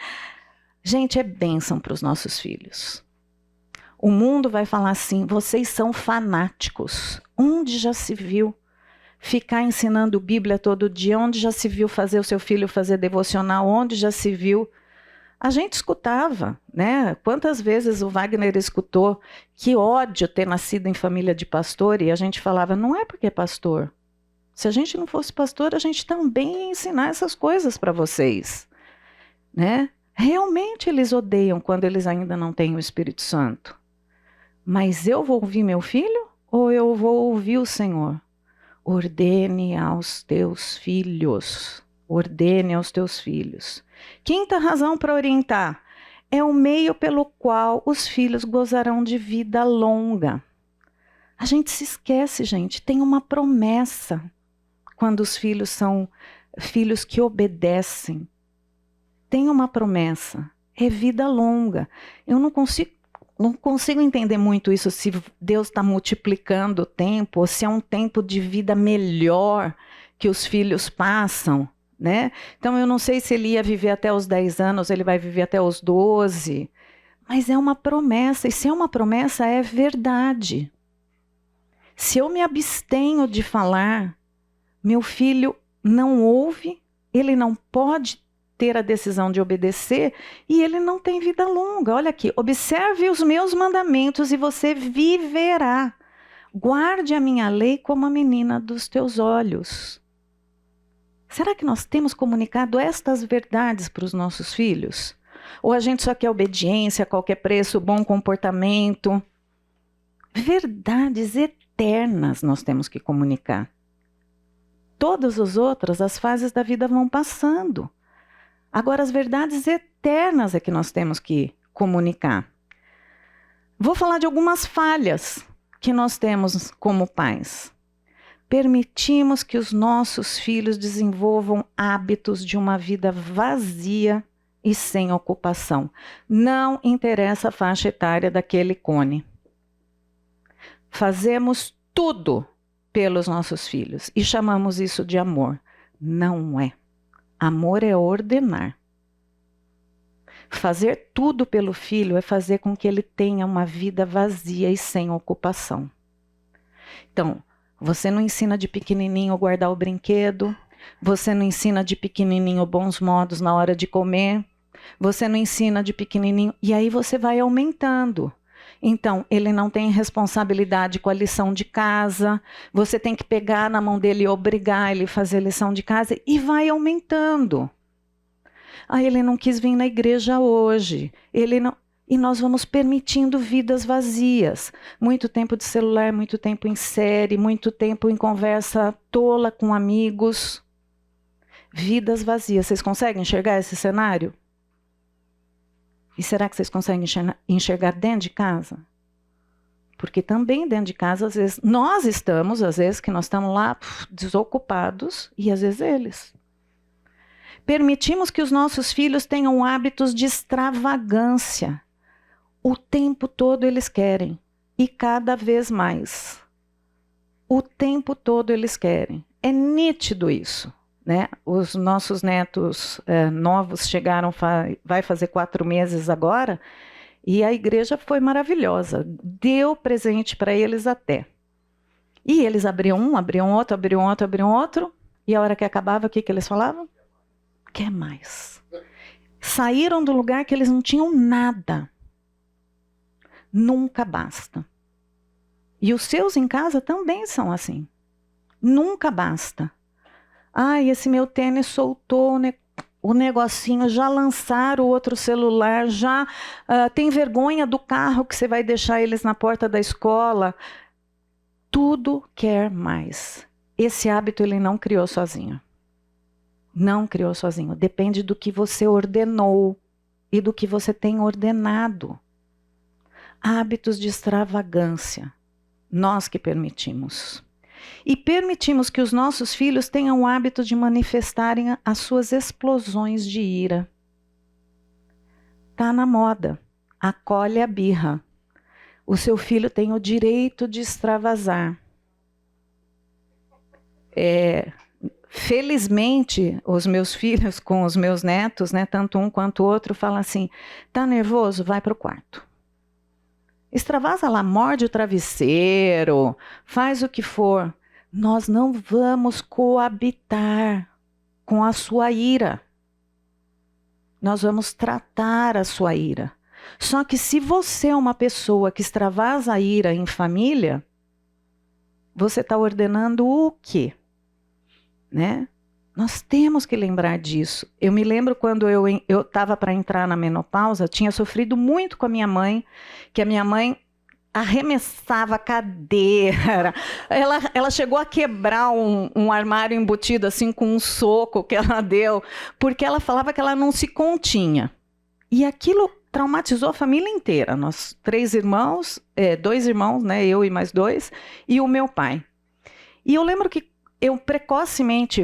Gente, é bênção para os nossos filhos. O mundo vai falar assim, vocês são fanáticos. Onde já se viu? Ficar ensinando Bíblia todo dia, onde já se viu fazer o seu filho fazer devocional, onde já se viu. A gente escutava, né? Quantas vezes o Wagner escutou que ódio ter nascido em família de pastor, e a gente falava, não é porque é pastor. Se a gente não fosse pastor, a gente também ia ensinar essas coisas para vocês, né? Realmente eles odeiam quando eles ainda não têm o Espírito Santo. Mas eu vou ouvir meu filho ou eu vou ouvir o Senhor? Ordene aos teus filhos. Ordene aos teus filhos. Quinta razão para orientar. É o meio pelo qual os filhos gozarão de vida longa. A gente se esquece, gente. Tem uma promessa quando os filhos são filhos que obedecem. Tem uma promessa. É vida longa. Eu não consigo entender muito isso, se Deus está multiplicando o tempo, ou se é um tempo de vida melhor que os filhos passam, né? Então eu não sei se ele ia viver até os 10 anos, ele vai viver até os 12, mas é uma promessa, e se é uma promessa, é verdade. Se eu me abstenho de falar, meu filho não ouve, ele não pode ter a decisão de obedecer e ele não tem vida longa. Olha aqui, observe os meus mandamentos e você viverá. Guarde a minha lei como a menina dos teus olhos. Será que nós temos comunicado estas verdades para os nossos filhos? Ou a gente só quer obediência a qualquer preço, bom comportamento? Verdades eternas nós temos que comunicar. Todas as outras, as fases da vida vão passando. Agora, as verdades eternas é que nós temos que comunicar. Vou falar de algumas falhas que nós temos como pais. Permitimos que os nossos filhos desenvolvam hábitos de uma vida vazia e sem ocupação. Não interessa a faixa etária daquele cone. Fazemos tudo pelos nossos filhos e chamamos isso de amor. Não é. Amor é ordenar. Fazer tudo pelo filho é fazer com que ele tenha uma vida vazia e sem ocupação. Então, você não ensina de pequenininho a guardar o brinquedo, você não ensina de pequenininho bons modos na hora de comer, você não ensina de pequenininho, e aí você vai aumentando. Então, ele não tem responsabilidade com a lição de casa, você tem que pegar na mão dele e obrigar ele a fazer a lição de casa, e vai aumentando. Ele não quis vir na igreja hoje, ele não... E nós vamos permitindo vidas vazias. Muito tempo de celular, muito tempo em série, muito tempo em conversa tola com amigos. Vidas vazias. Vocês conseguem enxergar esse cenário? E será que vocês conseguem enxergar dentro de casa? Porque também dentro de casa, às vezes, nós estamos, às vezes, que nós estamos lá desocupados, e às vezes eles. Permitimos que os nossos filhos tenham hábitos de extravagância. O tempo todo eles querem. E cada vez mais. O tempo todo eles querem. É nítido isso. Né? Os nossos netos novos chegaram, vai fazer 4 meses agora, e a igreja foi maravilhosa. Deu presente para eles até. E eles abriam um, abriam outro, abriam outro, abriam outro. E a hora que acabava, o que eles falavam? Quer mais. Saíram do lugar que eles não tinham nada. Nunca basta. E os seus em casa também são assim. Nunca basta. Esse meu tênis soltou o negocinho, já lançaram o outro celular, já tem vergonha do carro que você vai deixar eles na porta da escola. Tudo quer mais. Esse hábito ele não criou sozinho. Não criou sozinho. Depende do que você ordenou e do que você tem ordenado. Hábitos de extravagância. Nós que permitimos. E permitimos que os nossos filhos tenham o hábito de manifestarem as suas explosões de ira. Está na moda. Acolhe a birra. O seu filho tem o direito de extravasar. Felizmente, os meus filhos com os meus netos, né, tanto um quanto o outro, falam assim, tá nervoso? Vai para o quarto. Extravasa lá, morde o travesseiro, faz o que for. Nós não vamos coabitar com a sua ira. Nós vamos tratar a sua ira. Só que se você é uma pessoa que extravasa a ira em família, você está ordenando o quê? Né? Nós temos que lembrar disso. Eu me lembro quando eu estava para entrar na menopausa, tinha sofrido muito com a minha mãe, que a minha mãe arremessava a cadeira. Ela chegou a quebrar um armário embutido assim com um soco que ela deu, porque ela falava que ela não se continha. E aquilo traumatizou a família inteira. Nós 3 irmãos, 2 irmãos, né, eu e mais 2, e o meu pai. E eu lembro que eu precocemente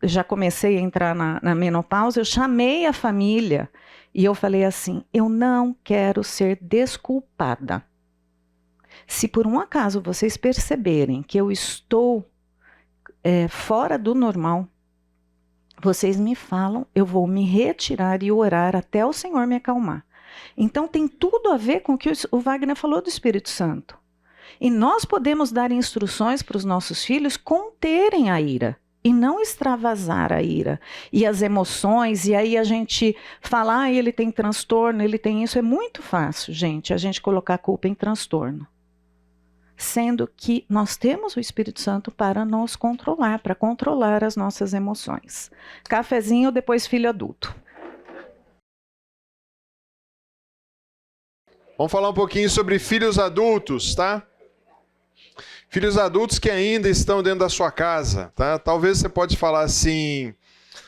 já comecei a entrar na menopausa, eu chamei a família e eu falei assim, eu não quero ser desculpada. Se por um acaso vocês perceberem que eu estou fora do normal, vocês me falam, eu vou me retirar e orar até o Senhor me acalmar. Então tem tudo a ver com o que o Wagner falou do Espírito Santo. E nós podemos dar instruções para os nossos filhos conterem a ira e não extravasar a ira e as emoções. E aí a gente fala, ele tem transtorno, ele tem isso. É muito fácil, gente, a gente colocar a culpa em transtorno. Sendo que nós temos o Espírito Santo para nos controlar, para controlar as nossas emoções. Cafezinho, depois filho adulto. Vamos falar um pouquinho sobre filhos adultos, tá? Filhos adultos que ainda estão dentro da sua casa, tá? Talvez você pode falar assim,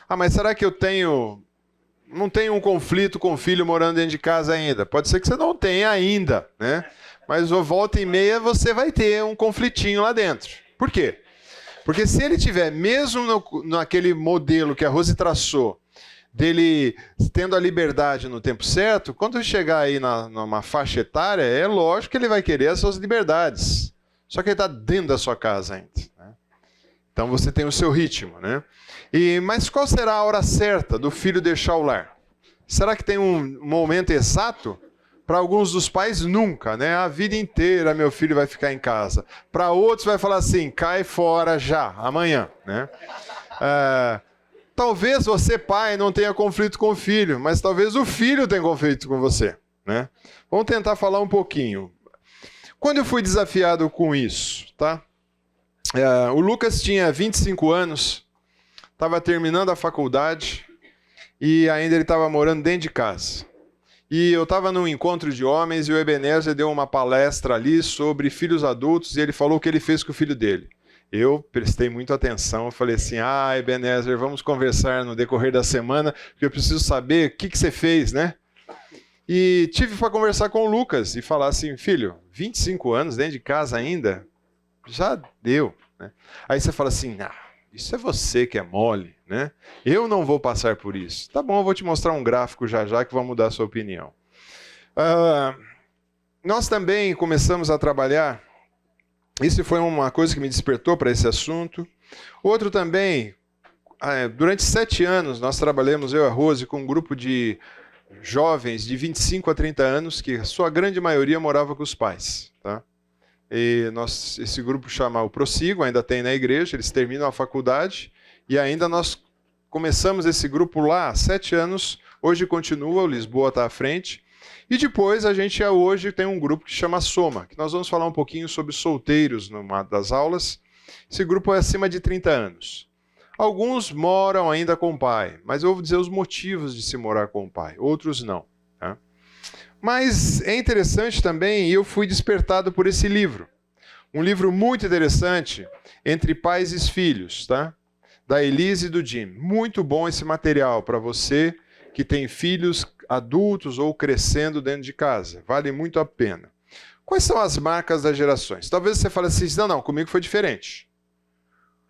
mas será que não tenho um conflito com o filho morando dentro de casa ainda? Pode ser que você não tenha ainda, né? Mas volta e meia você vai ter um conflitinho lá dentro. Por quê? Porque se ele tiver, mesmo naquele modelo que a Rose traçou, dele tendo a liberdade no tempo certo, quando chegar aí numa faixa etária, é lógico que ele vai querer as suas liberdades. Só que ele está dentro da sua casa ainda. Né? Então você tem o seu ritmo. Né? Mas qual será a hora certa do filho deixar o lar? Será que tem um momento exato? Para alguns dos pais, nunca, né? A vida inteira meu filho vai ficar em casa. Para outros vai falar assim, cai fora já, amanhã, né? Talvez você, pai, não tenha conflito com o filho, mas talvez o filho tenha conflito com você, né? Vamos tentar falar um pouquinho. Quando eu fui desafiado com isso, tá? O Lucas tinha 25 anos, estava terminando a faculdade e ainda ele estava morando dentro de casa. E eu estava num encontro de homens e o Ebenezer deu uma palestra ali sobre filhos adultos e ele falou o que ele fez com o filho dele. Eu prestei muita atenção, eu falei assim, Ebenezer, vamos conversar no decorrer da semana, porque eu preciso saber o que você fez, né? E tive para conversar com o Lucas e falar assim, filho, 25 anos dentro de casa ainda? Já deu, né? Aí você fala assim, isso é você que é mole, né? Eu não vou passar por isso. Tá bom, eu vou te mostrar um gráfico já que vai mudar a sua opinião. Nós também começamos a trabalhar, isso foi uma coisa que me despertou para esse assunto. Outro também, durante 7 anos nós trabalhamos, eu e a Rose, com um grupo de jovens de 25 a 30 anos, que a sua grande maioria morava com os pais, tá? E esse grupo chama o Prossigo, ainda tem na igreja, eles terminam a faculdade, e ainda nós começamos esse grupo lá há 7 anos, hoje continua, o Lisboa está à frente, e depois a gente hoje tem um grupo que chama Soma, que nós vamos falar um pouquinho sobre solteiros numa das aulas. Esse grupo é acima de 30 anos. Alguns moram ainda com o pai, mas eu vou dizer os motivos de se morar com o pai, outros não. Tá? Mas é interessante também, e eu fui despertado por esse livro. Um livro muito interessante, Entre Pais e Filhos, tá? Da Elise e do Jim. Muito bom esse material para você que tem filhos adultos ou crescendo dentro de casa. Vale muito a pena. Quais são as marcas das gerações? Talvez você fale assim, não, comigo foi diferente.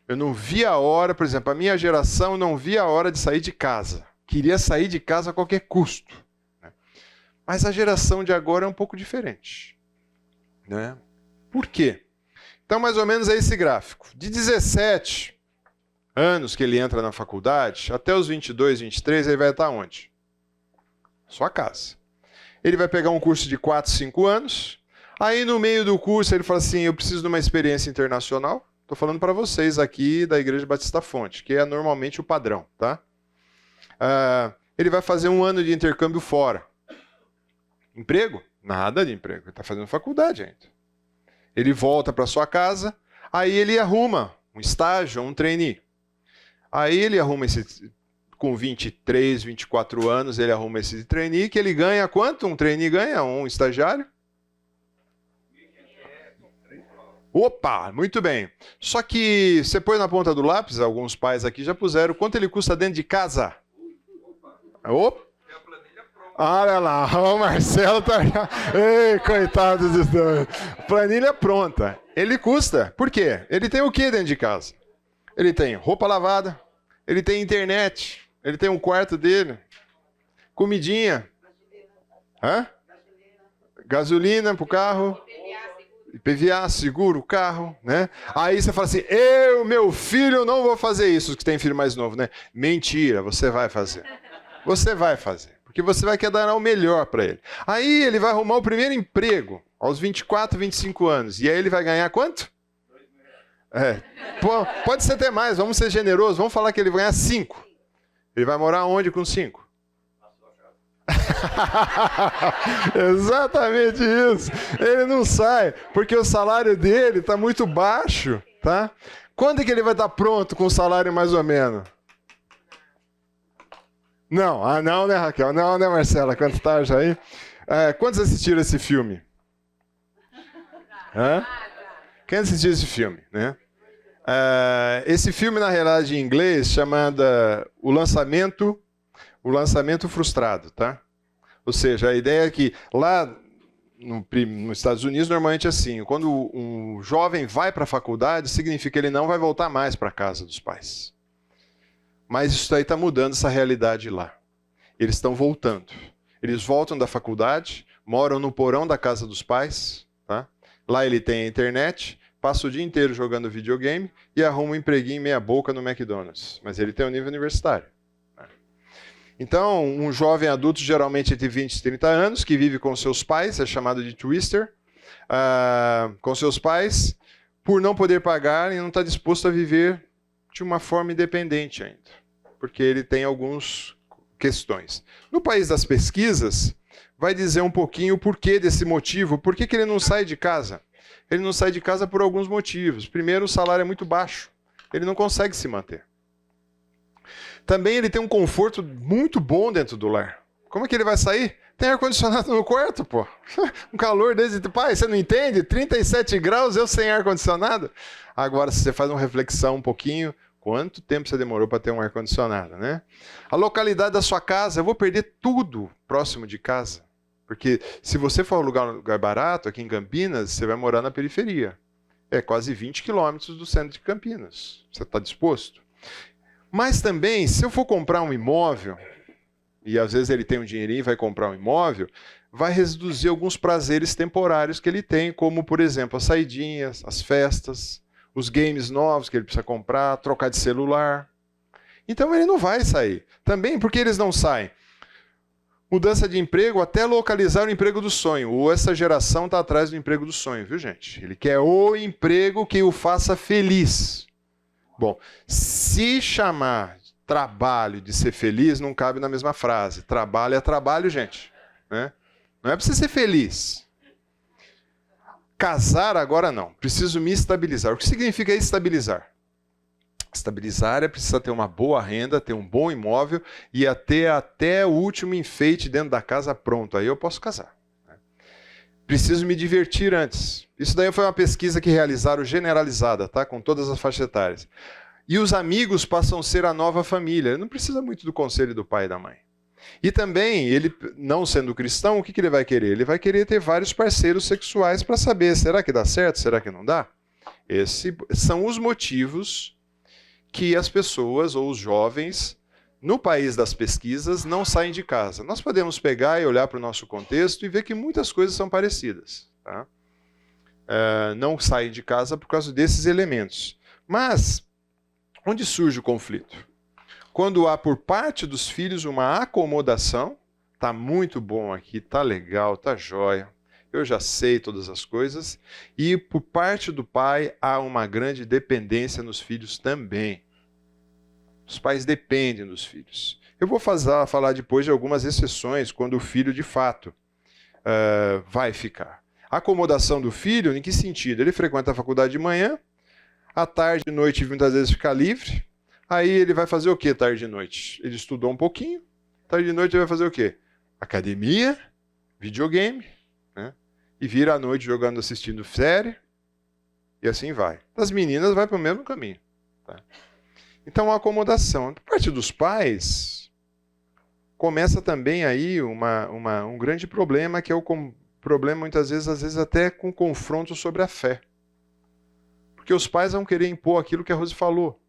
Eu não vi a hora, por exemplo, a minha geração não via a hora de sair de casa. Queria sair de casa a qualquer custo. Né? Mas a geração de agora é um pouco diferente. Né? Por quê? Então, mais ou menos é esse gráfico. De 17 anos que ele entra na faculdade, até os 22, 23, ele vai estar onde? Sua casa. Ele vai pegar um curso de 4, 5 anos. Aí, no meio do curso, ele fala assim, eu preciso de uma experiência internacional. Estou falando para vocês aqui da Igreja Batista Fonte, que é normalmente o padrão, tá? Ele vai fazer 1 ano de intercâmbio fora. Emprego? Nada de emprego. Ele está fazendo faculdade ainda. Ele volta para sua casa, aí ele arruma um estágio, um trainee. Aí ele arruma com 23, 24 anos, ele arruma esse trainee, que ele ganha quanto? Um trainee ganha? Um estagiário? Opa, muito bem. Só que você põe na ponta do lápis, alguns pais aqui já puseram, quanto ele custa dentro de casa? Opa! Olha lá, o Marcelo tá... Ei, coitado dos dois. Planilha pronta. Ele custa. Por quê? Ele tem o que dentro de casa? Ele tem roupa lavada, ele tem internet, ele tem um quarto dele, comidinha, gasolina pro carro, IPVA, seguro, carro, né? Aí você fala assim, meu filho, não vou fazer isso, os que tem filho mais novo, né? Mentira, você vai fazer. Você vai fazer. Porque você vai querer dar o melhor para ele. Aí ele vai arrumar o primeiro emprego aos 24, 25 anos. E aí ele vai ganhar quanto? Pode ser até mais, vamos ser generosos. Vamos falar que ele vai ganhar 5. Ele vai morar onde com 5? Exatamente isso. Ele não sai, porque o salário dele está muito baixo. Tá? Quando é que ele vai estar pronto com o salário mais ou menos? Não, não, né, Raquel? Não, né, Marcela? Quanto tarde aí? Quantos assistiram esse filme? Quem assistiu esse filme, né? Esse filme, na realidade, em inglês, chamado O Lançamento Frustrado, tá? Ou seja, a ideia é que lá nos Estados Unidos, normalmente é assim, quando um jovem vai para a faculdade, significa que ele não vai voltar mais para a casa dos pais. Mas isso aí está mudando essa realidade lá. Eles estão voltando. Eles voltam da faculdade, moram no porão da casa dos pais, tá? Lá ele tem a internet, passa o dia inteiro jogando videogame e arruma um empreguinho meia boca no McDonald's. Mas ele tem um nível universitário. Então, um jovem adulto, geralmente entre 20 e 30 anos, que vive com seus pais, é chamado de twister, com seus pais, por não poder pagar e não está disposto a viver de uma forma independente ainda, porque ele tem algumas questões. No país das pesquisas, vai dizer um pouquinho o porquê desse motivo, por que ele não sai de casa. Ele não sai de casa por alguns motivos. Primeiro, o salário é muito baixo, ele não consegue se manter. Também ele tem um conforto muito bom dentro do lar. Como é que ele vai sair? Tem ar-condicionado no quarto, pô. Um calor desse. Pai, você não entende? 37 graus, eu sem ar-condicionado? Agora, se você faz uma reflexão um pouquinho, quanto tempo você demorou para ter um ar-condicionado, né? A localidade da sua casa, eu vou perder tudo próximo de casa. Porque se você for alugar um lugar barato, aqui em Campinas, você vai morar na periferia. É quase 20 quilômetros do centro de Campinas. Você está disposto? Mas também, se eu for comprar um imóvel, e às vezes ele tem um dinheirinho e vai comprar um imóvel, vai reduzir alguns prazeres temporários que ele tem, como, por exemplo, as saidinhas, as festas, os games novos que ele precisa comprar, trocar de celular. Então ele não vai sair. Também, por que eles não saem? Mudança de emprego até localizar o emprego do sonho. Ou essa geração está atrás do emprego do sonho, viu, gente? Ele quer o emprego que o faça feliz. Bom, se chamar trabalho de ser feliz, não cabe na mesma frase. Trabalho é trabalho, gente. Né? Não é para você ser feliz. Casar agora não. Preciso me estabilizar. O que significa estabilizar? Estabilizar é precisar ter uma boa renda, ter um bom imóvel e até o último enfeite dentro da casa pronto. Aí eu posso casar. Preciso me divertir antes. Isso daí foi uma pesquisa que realizaram generalizada, tá? Com todas as faixas etárias. E os amigos passam a ser a nova família. Ele não precisa muito do conselho do pai e da mãe. E também, ele não sendo cristão, o que ele vai querer? Ele vai querer ter vários parceiros sexuais para saber, será que dá certo? Será que não dá? Esses são os motivos que as pessoas ou os jovens no país das pesquisas não saem de casa. Nós podemos pegar e olhar para o nosso contexto e ver que muitas coisas são parecidas. Tá? Não saem de casa por causa desses elementos. Mas, onde surge o conflito? Quando há por parte dos filhos uma acomodação, tá muito bom aqui, tá legal, tá jóia, eu já sei todas as coisas, e por parte do pai há uma grande dependência nos filhos também. Os pais dependem dos filhos. Eu vou falar depois de algumas exceções, quando o filho de fato vai ficar. A acomodação do filho, em que sentido? Ele frequenta a faculdade de manhã, à tarde e noite muitas vezes fica livre, aí ele vai fazer o que tarde e noite? Ele estudou um pouquinho, tarde e noite ele vai fazer o quê? Academia, videogame, né? E vira à noite jogando, assistindo série, e assim vai. Das meninas vai para o mesmo caminho. Tá? Então, a acomodação. Da parte dos pais, começa também aí um grande problema, que é o problema, muitas vezes, às vezes até com confronto sobre a fé. Porque os pais vão querer impor aquilo que a Rose falou.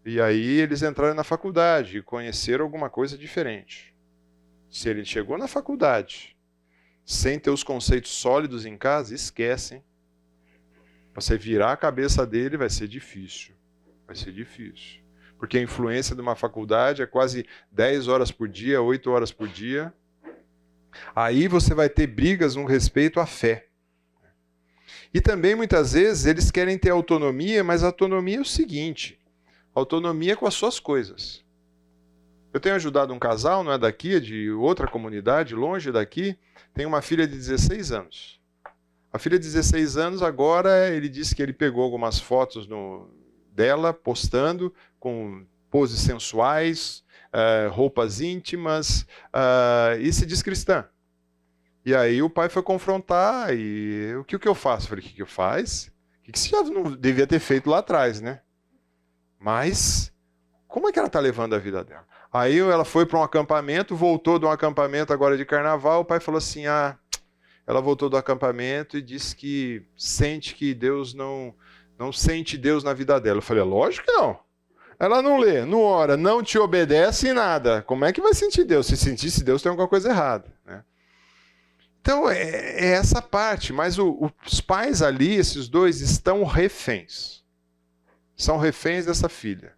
E aí eles entraram na faculdade e conheceram alguma coisa diferente. Se ele chegou na faculdade sem ter os conceitos sólidos em casa, esquecem. Você virar a cabeça dele vai ser difícil. Vai ser difícil. Porque a influência de uma faculdade é quase 10 horas por dia, 8 horas por dia. Aí você vai ter brigas no respeito à fé. E também, muitas vezes, eles querem ter autonomia, mas a autonomia é o seguinte: autonomia com as suas coisas. Eu tenho ajudado um casal, não é daqui, é de outra comunidade, longe daqui, tem uma filha de 16 anos. A filha de 16 anos, agora, ele disse que ele pegou algumas fotos dela, postando, com poses sensuais, roupas íntimas, e se diz cristã. E aí o pai foi confrontar, e o que eu faço? Eu falei, o que eu faço? O que você já não devia ter feito lá atrás, né? Mas, como é que ela está levando a vida dela? Aí ela foi para um acampamento, voltou de um acampamento agora de carnaval, o pai falou assim, ela voltou do acampamento e disse que sente que Deus não sente Deus na vida dela. Eu falei, lógico que não. Ela não lê, não ora, não te obedece em nada. Como é que vai sentir Deus? Se sentisse Deus, tem alguma coisa errada, né? Então, é essa parte. Mas os pais ali, esses dois, estão reféns. São reféns dessa filha.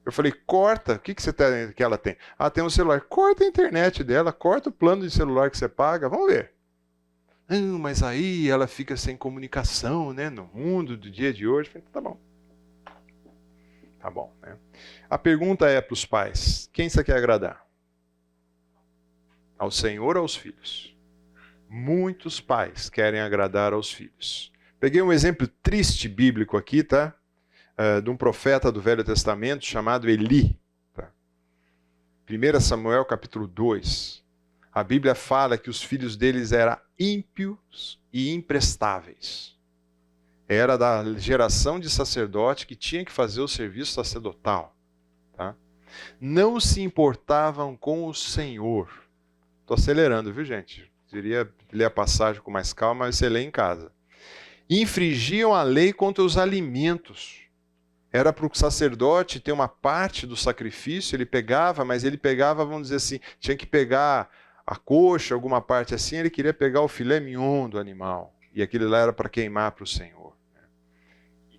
Eu falei, corta, o que que ela tem? Ah, tem um celular. Corta a internet dela, corta o plano de celular que você paga, vamos ver. Mas aí ela fica sem comunicação, né, no mundo do dia de hoje. Eu falei, tá bom. Tá bom, né? A pergunta é para os pais, quem você quer agradar? Ao Senhor ou aos filhos? Muitos pais querem agradar aos filhos. Peguei um exemplo triste bíblico aqui, tá? De um profeta do Velho Testamento chamado Eli. Tá? 1 Samuel capítulo 2. A Bíblia fala que os filhos deles eram ímpios e imprestáveis. Era da geração de sacerdote que tinha que fazer o serviço sacerdotal. Tá? Não se importavam com o Senhor. Estou acelerando, viu, gente? Queria ler a passagem com mais calma, mas você lê em casa. Infringiam a lei contra os alimentos. Era para o sacerdote ter uma parte do sacrifício, ele pegava, mas ele pegava, vamos dizer assim, tinha que pegar a coxa, alguma parte assim, ele queria pegar o filé mignon do animal. E aquilo lá era para queimar para o Senhor.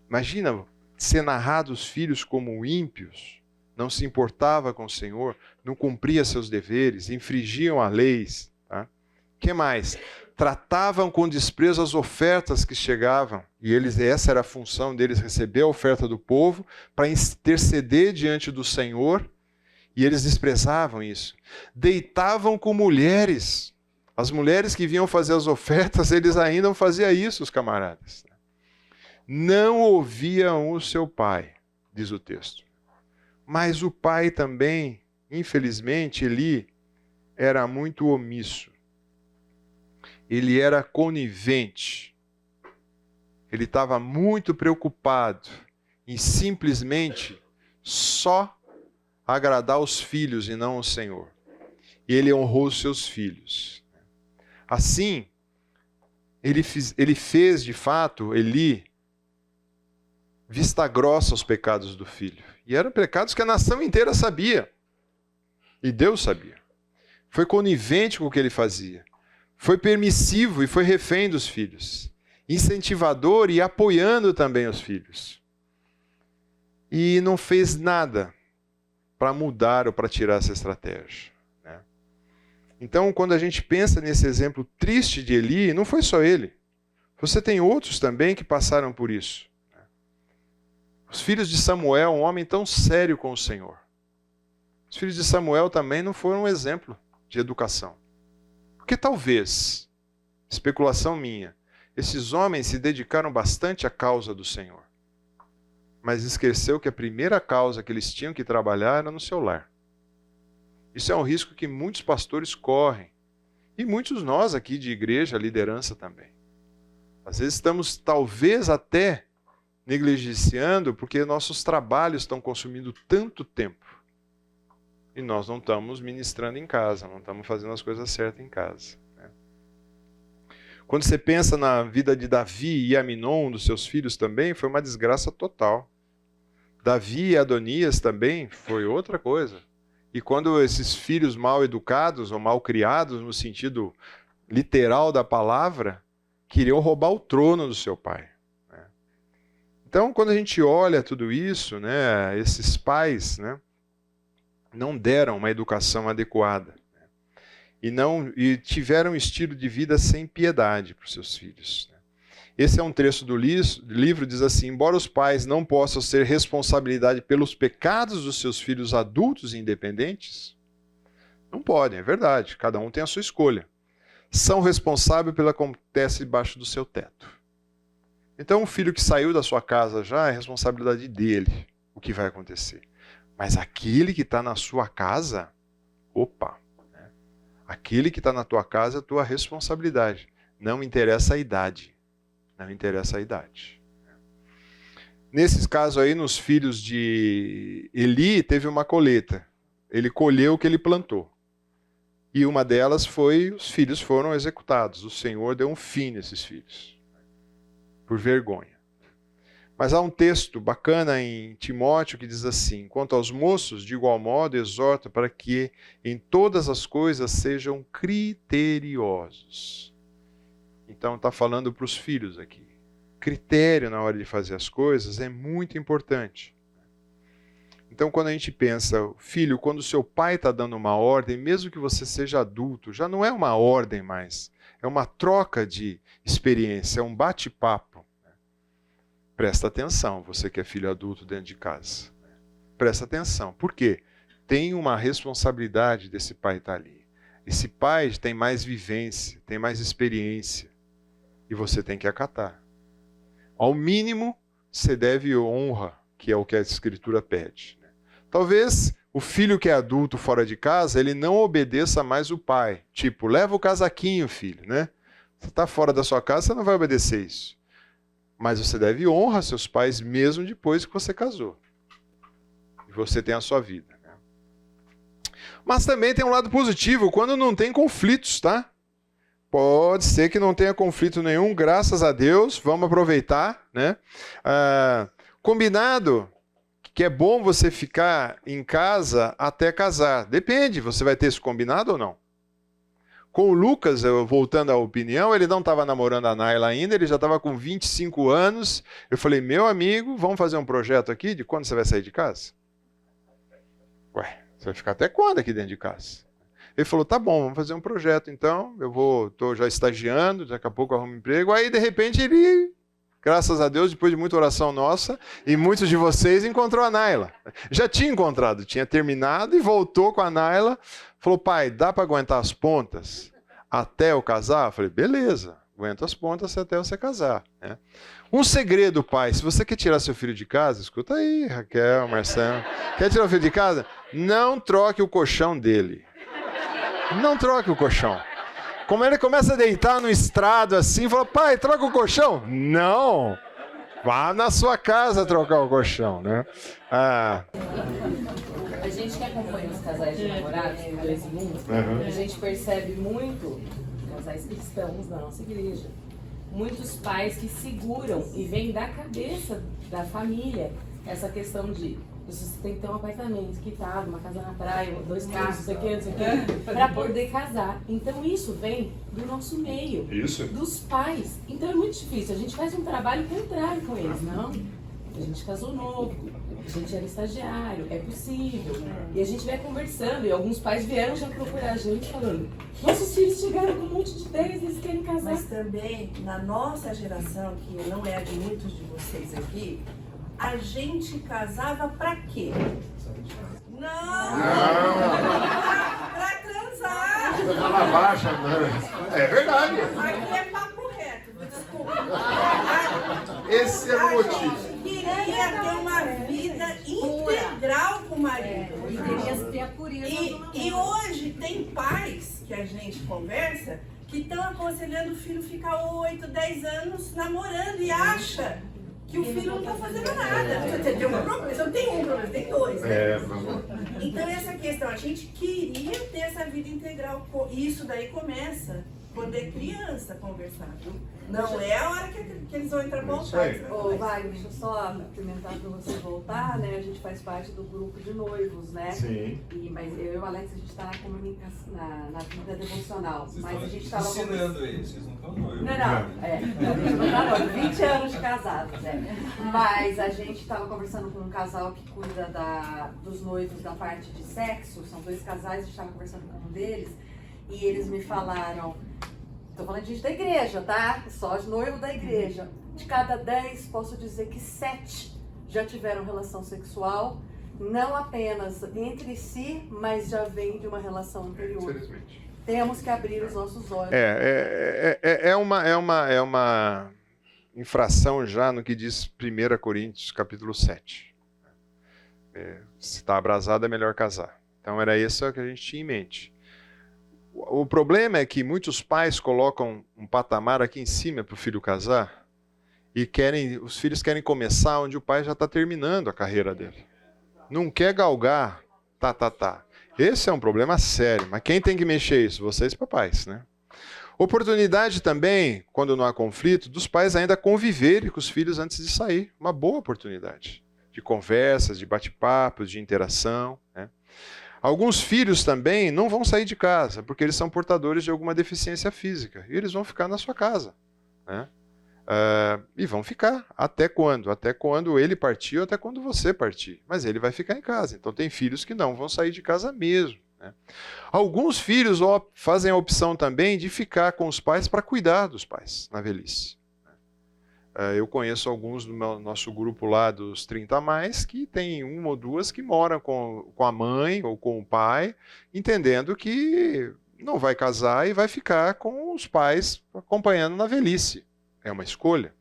Imagina ser narrado os filhos como ímpios, não se importava com o Senhor, não cumpria seus deveres, infringiam as leis. Tá? Que mais? Tratavam com desprezo as ofertas que chegavam, e essa era a função deles, receber a oferta do povo, para interceder diante do Senhor, e eles desprezavam isso. Deitavam com mulheres, as mulheres que vinham fazer as ofertas, eles ainda faziam isso, os camaradas. Não ouviam o seu pai, diz o texto. Mas o pai também, infelizmente, Eli, era muito omisso. Ele era conivente. Ele estava muito preocupado em simplesmente só agradar os filhos e não o Senhor. E ele honrou os seus filhos. Assim, ele fez de fato, Eli, vista grossa aos pecados do filho. E eram pecados que a nação inteira sabia. E Deus sabia. Foi conivente com o que ele fazia. Foi permissivo e foi refém dos filhos. Incentivador e apoiando também os filhos. E não fez nada para mudar ou para tirar essa estratégia. Né? Então, quando a gente pensa nesse exemplo triste de Eli, não foi só ele. Você tem outros também que passaram por isso. Os filhos de Samuel, um homem tão sério com o Senhor. Os filhos de Samuel também não foram um exemplo de educação. Porque talvez, especulação minha, esses homens se dedicaram bastante à causa do Senhor. Mas esqueceu que a primeira causa que eles tinham que trabalhar era no seu lar. Isso é um risco que muitos pastores correm. E muitos nós aqui de igreja, liderança também. Às vezes estamos talvez até negligenciando porque nossos trabalhos estão consumindo tanto tempo. E nós não estamos ministrando em casa, não estamos fazendo as coisas certas em casa. Né? Quando você pensa na vida de Davi e Aminon, dos seus filhos também, foi uma desgraça total. Davi e Adonias também foi outra coisa. E quando esses filhos mal educados ou mal criados, no sentido literal da palavra, queriam roubar o trono do seu pai. Né? Então, quando a gente olha tudo isso, né, esses pais, né, não deram uma educação adequada. Né, e tiveram um estilo de vida sem piedade para os seus filhos. Né. Esse é um trecho do livro, diz assim: embora os pais não possam ser responsabilidade pelos pecados dos seus filhos adultos e independentes, não podem, é verdade, cada um tem a sua escolha. São responsáveis pelo que acontece debaixo do seu teto. Então, um filho que saiu da sua casa já é responsabilidade dele, o que vai acontecer. Mas aquele que está na sua casa, opa, né? Aquele que está na tua casa é a tua responsabilidade. Não interessa a idade. Não interessa a idade. Nesses casos aí, nos filhos de Eli, teve uma colheita. Ele colheu o que ele plantou. E uma delas foi, os filhos foram executados. O Senhor deu um fim nesses filhos. Por vergonha. Mas há um texto bacana em Timóteo que diz assim: quanto aos moços, de igual modo, exorta para que em todas as coisas sejam criteriosos. Então está falando para os filhos aqui. Critério na hora de fazer as coisas é muito importante. Então, quando a gente pensa, filho, quando o seu pai está dando uma ordem, mesmo que você seja adulto, já não é uma ordem mais, é uma troca de experiência, é um bate-papo. Presta atenção, você que é filho adulto dentro de casa. Presta atenção. Por quê? Tem uma responsabilidade desse pai estar ali. Esse pai tem mais vivência, tem mais experiência. E você tem que acatar. Ao mínimo, você deve honra, que é o que a Escritura pede. Talvez o filho que é adulto fora de casa, ele não obedeça mais o pai. Tipo, leva o casaquinho, filho, né? Você está fora da sua casa, você não vai obedecer isso. Mas você deve honrar seus pais mesmo depois que você casou. E você tem a sua vida. Né? Mas também tem um lado positivo, quando não tem conflitos, tá? Pode ser que não tenha conflito nenhum, graças a Deus, vamos aproveitar, né? Combinado que é bom você ficar em casa até casar. Depende, você vai ter isso combinado ou não? Com o Lucas, voltando à opinião, ele não estava namorando a Naila ainda, ele já estava com 25 anos. Eu falei, meu amigo, vamos fazer um projeto aqui de quando você vai sair de casa? Ué, você vai ficar até quando aqui dentro de casa? Ele falou, tá bom, vamos fazer um projeto então, estou já estagiando, daqui a pouco eu arrumo emprego. Aí, de repente, ele, graças a Deus, depois de muita oração nossa, e muitos de vocês, encontrou a Naila. Já tinha encontrado, tinha terminado e voltou com a Naila. Falou, pai, dá para aguentar as pontas até eu casar? Eu falei, beleza, aguenta as pontas até você casar. Né? Um segredo, pai, se você quer tirar seu filho de casa, escuta aí, Raquel, Marcelo, quer tirar o filho de casa? Não troque o colchão dele. Não troque o colchão. Como ele começa a deitar no estrado assim, fala, pai, troca o colchão? Não, vá na sua casa trocar o colchão, né? A gente que acompanha os casais de namorados, em 2 em 1, a gente percebe muito, casais cristãos da nossa igreja, muitos pais que seguram e vêm da cabeça da família essa questão de você tem que ter um apartamento quitado, uma casa na praia, 2 carros, não sei o que, para poder casar. Então isso vem do nosso meio, dos pais. Então é muito difícil, a gente faz um trabalho contrário com eles, não? A gente casou novo, a gente era estagiário, é possível. E a gente vai conversando, e alguns pais vieram já procurar a gente falando, nossos filhos chegaram com um monte de ideias, eles querem casar. Mas também, na nossa geração, que não é a de muitos de vocês aqui, a gente casava pra quê? Não! Pra transar! É verdade. Aqui é papo reto, desculpa. Esse é o motivo. Queria ter uma vida integral com o marido. E hoje tem pais que a gente conversa que estão aconselhando o filho ficar 8, 10 anos namorando e acha que o filho não está fazendo nada. Você tem um problema, você não tem um problema, tem 2. Né? Então essa questão, a gente queria ter essa vida integral. Isso daí começa quando é criança conversar, viu? Não é a hora que eles vão entrar para o Ô, Wagner, deixa eu só cumprimentar para você voltar, né? A gente faz parte do grupo de noivos, né? Sim. Mas eu e o Alex, a gente está na comunicação, na vida devocional. Vocês Mas a gente estão estava ensinando aí, vocês não estão noivos. Não, a gente não tá noivo, 20 anos de casados, né? Mas a gente estava conversando com um casal que cuida dos noivos da parte de sexo, são 2 casais, a gente estava conversando com um deles, e eles me falaram, tô falando de gente da igreja, tá? Só de noivo da igreja. De cada 10, posso dizer que 7 já tiveram relação sexual, não apenas entre si, mas já vem de uma relação anterior. Infelizmente. Temos que abrir os nossos olhos. É uma infração já no que diz 1 Coríntios, capítulo 7. Se está abrasado, é melhor casar. Então era isso que a gente tinha em mente. O problema é que muitos pais colocam um patamar aqui em cima para o filho casar e os filhos querem começar onde o pai já está terminando a carreira dele. Não quer galgar, Esse é um problema sério, mas quem tem que mexer isso? Vocês, papais, né? Oportunidade também, quando não há conflito, dos pais ainda conviverem com os filhos antes de sair. Uma boa oportunidade de conversas, de bate-papos, de interação, né? Alguns filhos também não vão sair de casa, porque eles são portadores de alguma deficiência física, e eles vão ficar na sua casa, né? E vão ficar. Até quando? Até quando ele partir ou até quando você partir. Mas ele vai ficar em casa. Então tem filhos que não vão sair de casa mesmo, né? Alguns filhos fazem a opção também de ficar com os pais para cuidar dos pais na velhice. Eu conheço alguns do nosso grupo lá dos 30 a mais que tem uma ou duas que moram com a mãe ou com o pai, entendendo que não vai casar e vai ficar com os pais acompanhando na velhice. É uma escolha.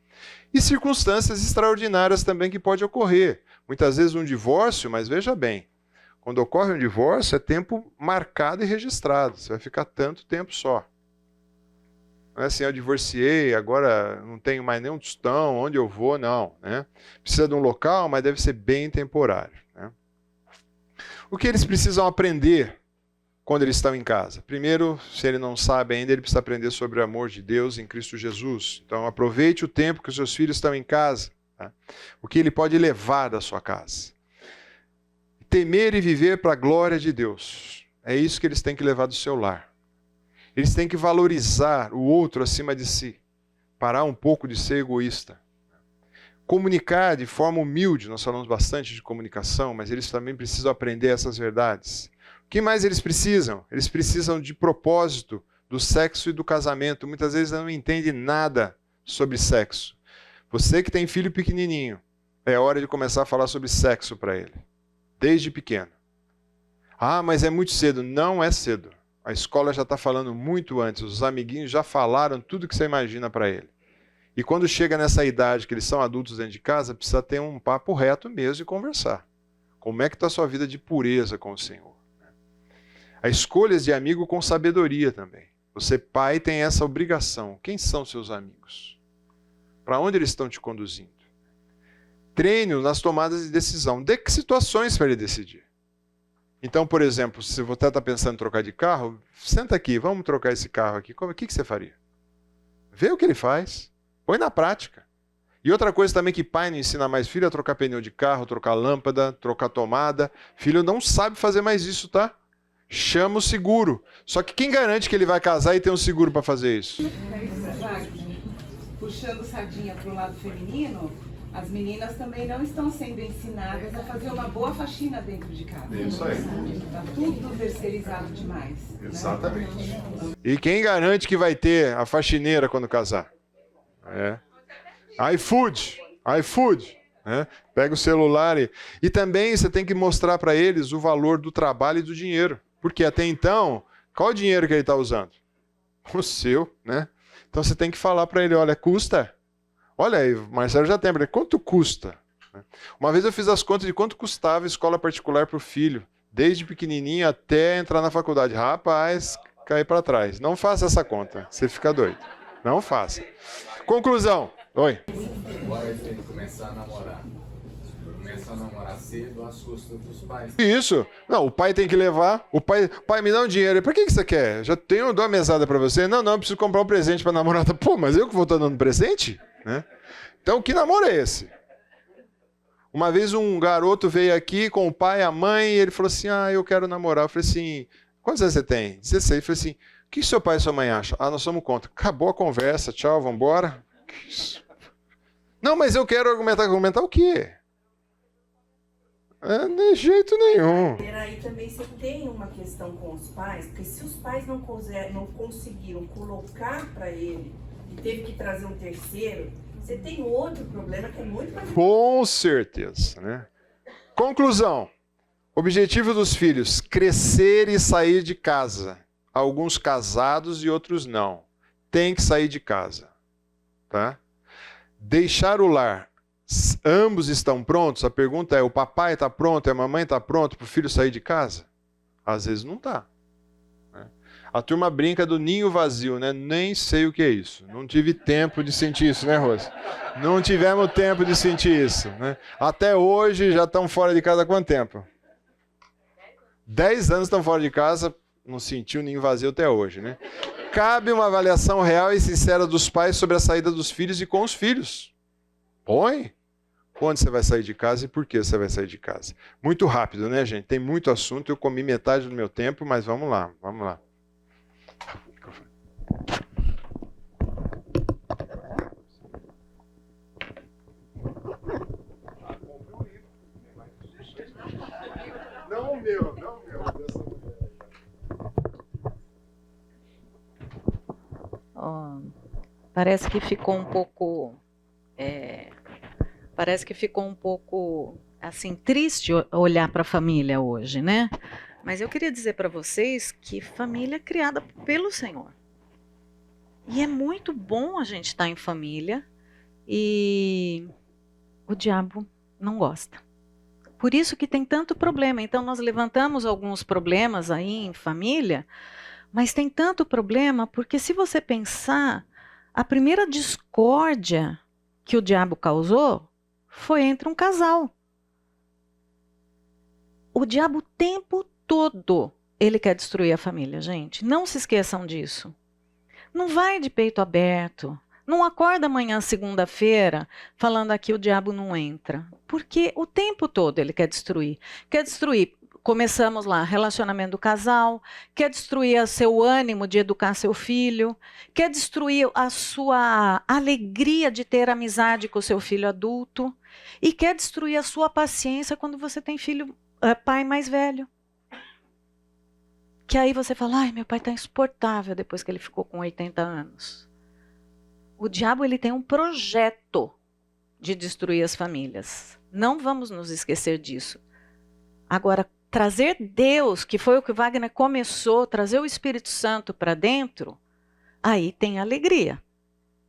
E circunstâncias extraordinárias também que pode ocorrer. Muitas vezes um divórcio, mas veja bem, quando ocorre um divórcio é tempo marcado e registrado. Você vai ficar tanto tempo só. Não é assim, eu divorciei, agora não tenho mais nenhum tostão, onde eu vou, não, né? Precisa de um local, mas deve ser bem temporário, né? O que eles precisam aprender quando eles estão em casa? Primeiro, se ele não sabe ainda, ele precisa aprender sobre o amor de Deus em Cristo Jesus. Então, aproveite o tempo que os seus filhos estão em casa, tá? O que ele pode levar da sua casa. Temer e viver para a glória de Deus. É isso que eles têm que levar do seu lar. Eles têm que valorizar o outro acima de si. Parar um pouco de ser egoísta. Comunicar de forma humilde. Nós falamos bastante de comunicação, mas eles também precisam aprender essas verdades. O que mais eles precisam? Eles precisam de propósito do sexo e do casamento. Muitas vezes não entendem nada sobre sexo. Você que tem filho pequenininho, é hora de começar a falar sobre sexo para ele. Desde pequeno. Ah, mas é muito cedo. Não é cedo. A escola já está falando muito antes. Os amiguinhos já falaram tudo que você imagina para ele. E quando chega nessa idade que eles são adultos dentro de casa, precisa ter um papo reto mesmo e conversar. Como é que está a sua vida de pureza com o Senhor? Há escolhas de amigo com sabedoria também. Você, pai, tem essa obrigação. Quem são seus amigos? Para onde eles estão te conduzindo? Treine-o nas tomadas de decisão. Dê que situações para ele decidir. Então, por exemplo, se você está pensando em trocar de carro, senta aqui, vamos trocar esse carro aqui. O que você faria? Vê o que ele faz. Põe na prática. E outra coisa também que pai não ensina mais filho é trocar pneu de carro, trocar lâmpada, trocar tomada. Filho não sabe fazer mais isso, tá? Chama o seguro. Só que quem garante que ele vai casar e ter um seguro para fazer isso? Puxando sardinha para o lado feminino, as meninas também não estão sendo ensinadas a fazer uma boa faxina dentro de casa. Isso aí. Está tudo terceirizado demais. Exatamente. Né? E quem garante que vai ter a faxineira quando casar? iFood. Né? Pega o celular e também você tem que mostrar para eles o valor do trabalho e do dinheiro. Porque até então, qual o dinheiro que ele está usando? O seu, né? Então você tem que falar para ele, olha, custa. Olha aí, Marcelo já tem, quanto custa? Uma vez eu fiz as contas de quanto custava a escola particular para o filho, desde pequenininho até entrar na faculdade. Rapaz, cai para trás. Não faça essa conta, você fica doido. Não faça. Conclusão. Oi. Agora ele tem que começar a namorar. Começa a namorar cedo, assusta dos pais. Isso. Não, o pai tem que levar. O pai me dá um dinheiro. Por que você quer? Já tenho, dou uma mesada para você. Não, eu preciso comprar um presente para namorada. Pô, mas eu que vou estar dando presente? Né? Então, que namoro é esse? Uma vez um garoto veio aqui com o pai e a mãe e ele falou assim, eu quero namorar. Eu falei assim, quantos anos você tem? 16. Eu falei assim, o que seu pai e sua mãe acham? Nós somos contra. Acabou a conversa, tchau, vamos embora. Não, mas eu quero argumentar. Argumentar o quê? De jeito nenhum. Aí também você tem uma questão com os pais, porque se os pais não conseguiram colocar para ele e teve que trazer um terceiro, você tem outro problema que é muito mais... Com certeza, né? Conclusão. Objetivo dos filhos, crescer e sair de casa. Alguns casados e outros não. Tem que sair de casa. Tá? Deixar o lar. Ambos estão prontos? A pergunta é, o papai está pronto, a mamãe está pronto para o filho sair de casa? Às vezes não está. Né? A turma brinca do ninho vazio, né? Nem sei o que é isso. Não tive tempo de sentir isso, né, Rosa? Não tivemos tempo de sentir isso. Né? Até hoje já estão fora de casa há quanto tempo? 10 anos estão fora de casa, não sentiu ninho vazio até hoje, né? Cabe uma avaliação real e sincera dos pais sobre a saída dos filhos e com os filhos. Põe. Quando você vai sair de casa e por que você vai sair de casa? Muito rápido, né, gente? Tem muito assunto, eu comi metade do meu tempo, mas vamos lá. Não o meu, não o meu. Dessa mulher. Ó, parece que ficou um pouco... parece que ficou um pouco, assim, triste olhar para a família hoje, né? Mas eu queria dizer para vocês que família é criada pelo Senhor. E é muito bom a gente estar em família e o diabo não gosta. Por isso que tem tanto problema. Então nós levantamos alguns problemas aí em família, mas tem tanto problema porque se você pensar, a primeira discórdia que o diabo causou foi entre um casal. O diabo o tempo todo, ele quer destruir a família, gente. Não se esqueçam disso. Não vai de peito aberto. Não acorda amanhã, segunda-feira, falando aqui o diabo não entra. Porque o tempo todo ele quer destruir. Quer destruir, começamos lá, relacionamento do casal, quer destruir o seu ânimo de educar seu filho, quer destruir a sua alegria de ter amizade com o seu filho adulto e quer destruir a sua paciência quando você tem filho, pai mais velho. Que aí você fala, ai, meu pai está insuportável depois que ele ficou com 80 anos. O diabo ele tem um projeto de destruir as famílias. Não vamos nos esquecer disso. Agora, trazer Deus, que foi o que Wagner começou, trazer o Espírito Santo para dentro, aí tem alegria.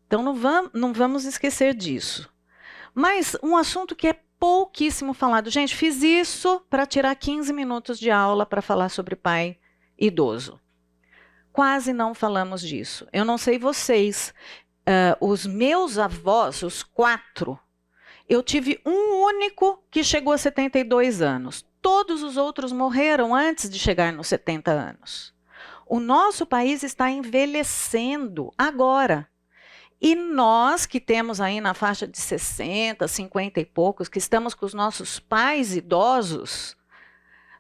Então não vamos esquecer disso. Mas um assunto que é pouquíssimo falado. Gente, fiz isso para tirar 15 minutos de aula para falar sobre pai idoso. Quase não falamos disso. Eu não sei vocês, os meus avós, os 4, eu tive um único que chegou a 72 anos. Todos os outros morreram antes de chegar nos 70 anos. O nosso país está envelhecendo agora. E nós que temos aí na faixa de 60, 50 e poucos, que estamos com os nossos pais idosos,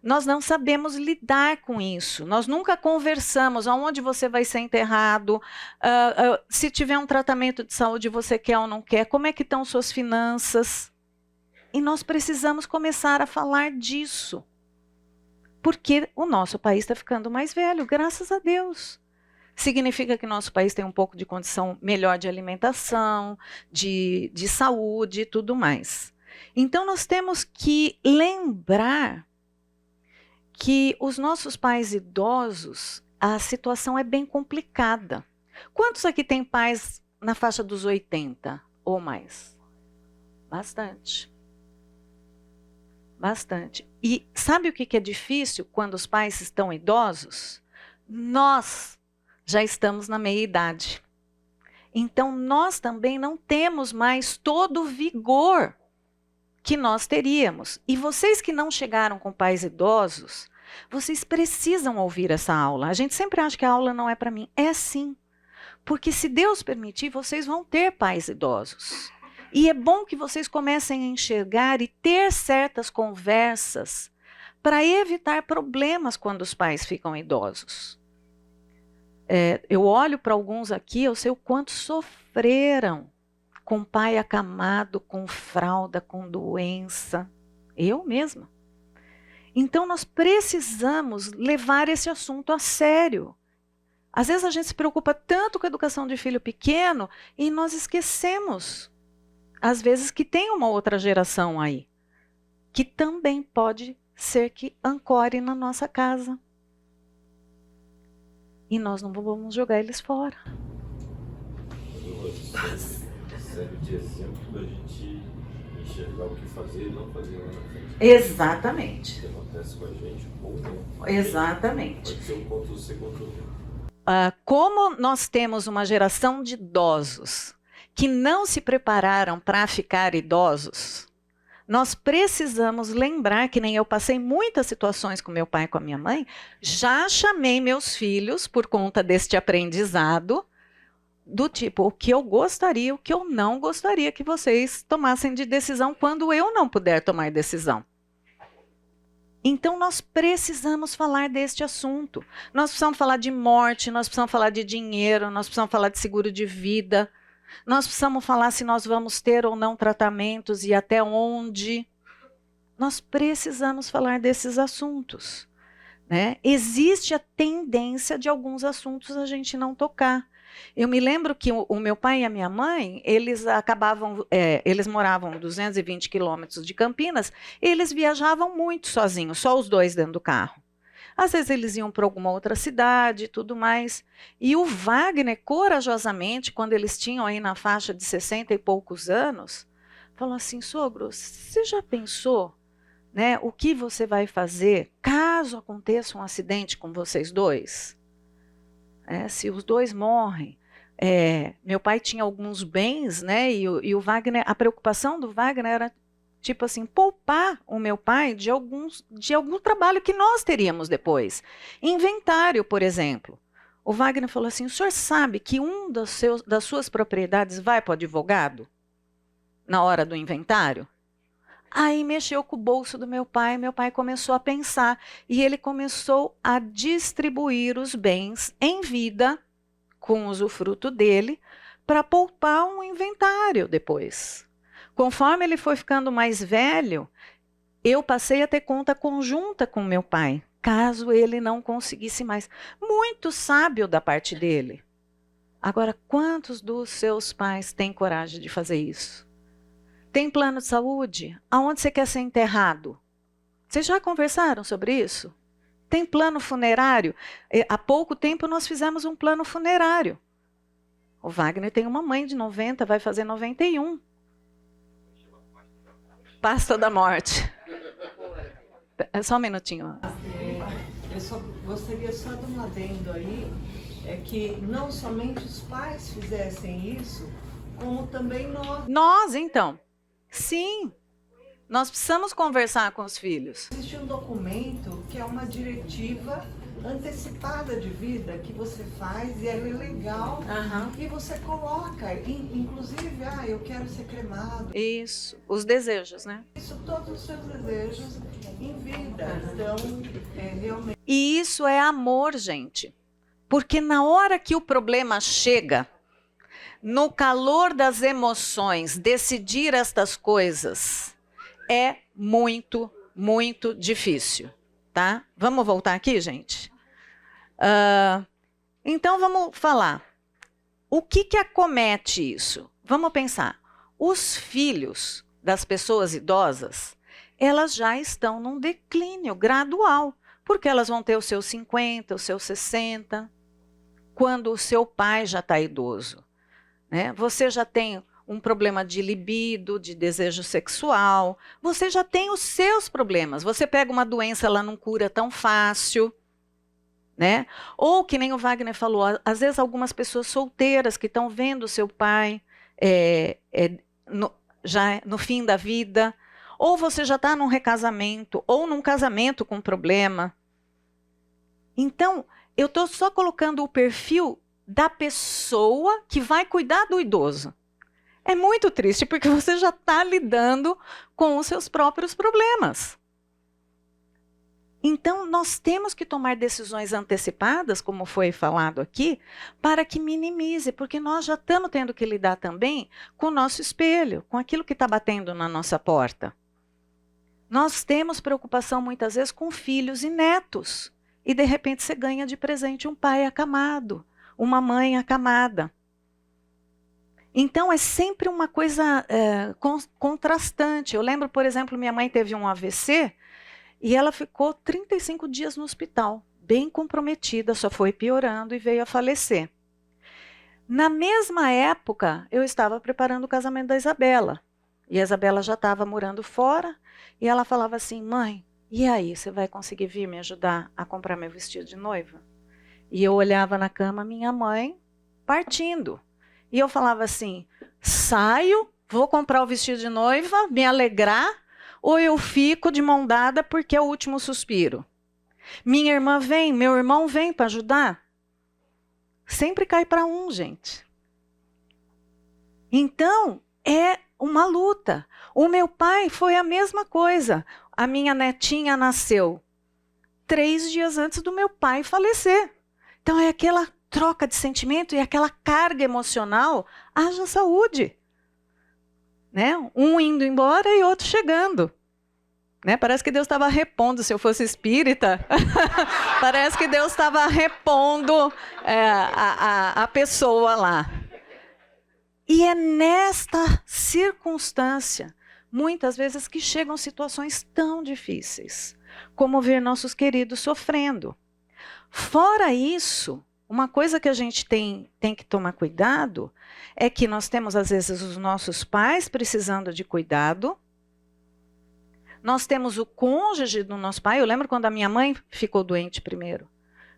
nós não sabemos lidar com isso. Nós nunca conversamos aonde você vai ser enterrado, se tiver um tratamento de saúde você quer ou não quer, como é que estão suas finanças. E nós precisamos começar a falar disso. Porque o nosso país está ficando mais velho, graças a Deus. Significa que nosso país tem um pouco de condição melhor de alimentação, de saúde e tudo mais. Então nós temos que lembrar que os nossos pais idosos, a situação é bem complicada. Quantos aqui têm pais na faixa dos 80 ou mais? Bastante. Bastante. E sabe o que é difícil quando os pais estão idosos? Nós já estamos na meia-idade. Então, nós também não temos mais todo o vigor que nós teríamos. E vocês que não chegaram com pais idosos, vocês precisam ouvir essa aula. A gente sempre acha que a aula não é para mim. É sim. Porque se Deus permitir, vocês vão ter pais idosos. E é bom que vocês comecem a enxergar e ter certas conversas para evitar problemas quando os pais ficam idosos. Eu olho para alguns aqui, eu sei o quanto sofreram com pai acamado, com fralda, com doença. Eu mesma. Então nós precisamos levar esse assunto a sério. Às vezes a gente se preocupa tanto com a educação de filho pequeno e nós esquecemos, às vezes, que tem uma outra geração aí, que também pode ser que ancore na nossa casa. E nós não vamos jogar eles fora. Serve de exemplo da gente enxergar o que fazer e não fazer lá na frente. Exatamente. O que acontece com a gente ou não. Exatamente. Pode ser um ponto C, ponto V. Como nós temos uma geração de idosos que não se prepararam para ficar idosos, nós precisamos lembrar que nem eu passei muitas situações com meu pai e com a minha mãe, já chamei meus filhos por conta deste aprendizado, do tipo, o que eu gostaria, o que eu não gostaria que vocês tomassem de decisão quando eu não puder tomar decisão. Então nós precisamos falar deste assunto. Nós precisamos falar de morte, nós precisamos falar de dinheiro, nós precisamos falar de seguro de vida, nós precisamos falar se nós vamos ter ou não tratamentos e até onde. nós precisamos falar desses assuntos, né? Existe a tendência de alguns assuntos a gente não tocar. Eu me lembro que o meu pai e a minha mãe, eles moravam 220 quilômetros de Campinas, e eles viajavam muito sozinhos, só os dois dentro do carro. Às vezes eles iam para alguma outra cidade e tudo mais. E o Wagner, corajosamente, quando eles tinham aí na faixa de 60 e poucos anos, falou assim: sogro, você já pensou, né, o que você vai fazer caso aconteça um acidente com vocês dois? Se os dois morrem. Meu pai tinha alguns bens, né, e o Wagner, a preocupação do Wagner era tipo assim, poupar o meu pai de algum trabalho que nós teríamos depois. Inventário, por exemplo. O Wagner falou assim: o senhor sabe que das suas propriedades vai para o advogado na hora do inventário? Aí mexeu com o bolso do meu pai começou a pensar, e ele começou a distribuir os bens em vida, com o usufruto dele, para poupar um inventário depois. Conforme ele foi ficando mais velho, eu passei a ter conta conjunta com meu pai, caso ele não conseguisse mais. Muito sábio da parte dele. Agora, quantos dos seus pais têm coragem de fazer isso? Tem plano de saúde? Aonde você quer ser enterrado? Vocês já conversaram sobre isso? Tem plano funerário? Há pouco tempo nós fizemos um plano funerário. O Wagner tem uma mãe de 90, vai fazer 91. Pasta da morte. Só um minutinho. Eu só gostaria só de um adendo aí, é que não somente os pais fizessem isso, como também nós. Nós, então. Sim. Nós precisamos conversar com os filhos. Existe um documento que é uma diretiva antecipada de vida que você faz e ela é legal, e você coloca, inclusive, eu quero ser cremado. Isso, os desejos, né? Isso, todos os seus desejos em vida. Então, realmente. E isso é amor, gente. Porque na hora que o problema chega, no calor das emoções, decidir estas coisas é muito, muito difícil, tá? Vamos voltar aqui, gente? Então, vamos falar. O que acomete isso? Vamos pensar. Os filhos das pessoas idosas, elas já estão num declínio gradual, porque elas vão ter os seus 50, os seus 60, quando o seu pai já está idoso, né? Você já tem um problema de libido, de desejo sexual, você já tem os seus problemas. Você pega uma doença, ela não cura tão fácil, né? Ou que nem o Wagner falou, às vezes algumas pessoas solteiras que estão vendo o seu pai já no fim da vida, ou você já está num recasamento, ou num casamento com problema. Então, eu estou só colocando o perfil da pessoa que vai cuidar do idoso. É muito triste, porque você já está lidando com os seus próprios problemas. Então, nós temos que tomar decisões antecipadas, como foi falado aqui, para que minimize, porque nós já estamos tendo que lidar também com o nosso espelho, com aquilo que está batendo na nossa porta. Nós temos preocupação muitas vezes com filhos e netos, e de repente você ganha de presente um pai acamado, uma mãe acamada. Então, é sempre uma coisa contrastante. Eu lembro, por exemplo, minha mãe teve um AVC e ela ficou 35 dias no hospital, bem comprometida, só foi piorando e veio a falecer. Na mesma época, eu estava preparando o casamento da Isabela. E a Isabela já estava morando fora e ela falava assim: mãe, e aí, você vai conseguir vir me ajudar a comprar meu vestido de noiva? E eu olhava na cama, minha mãe partindo. E eu falava assim: saio, vou comprar o vestido de noiva, me alegrar, ou eu fico de mão dada porque é o último suspiro. Minha irmã vem, meu irmão vem para ajudar. Sempre cai para um, gente. Então, é uma luta. O meu pai foi a mesma coisa. A minha netinha nasceu 3 dias antes do meu pai falecer. Então, é aquela troca de sentimento e aquela carga emocional. Haja saúde. Né? Um indo embora e outro chegando. Né? Parece que Deus estava repondo, se eu fosse espírita, parece que Deus estava repondo a pessoa lá. E é nesta circunstância, muitas vezes, que chegam situações tão difíceis, como ver nossos queridos sofrendo. Fora isso, uma coisa que a gente tem que tomar cuidado é que nós temos, às vezes, os nossos pais precisando de cuidado. Nós temos o cônjuge do nosso pai. Eu lembro quando a minha mãe ficou doente primeiro.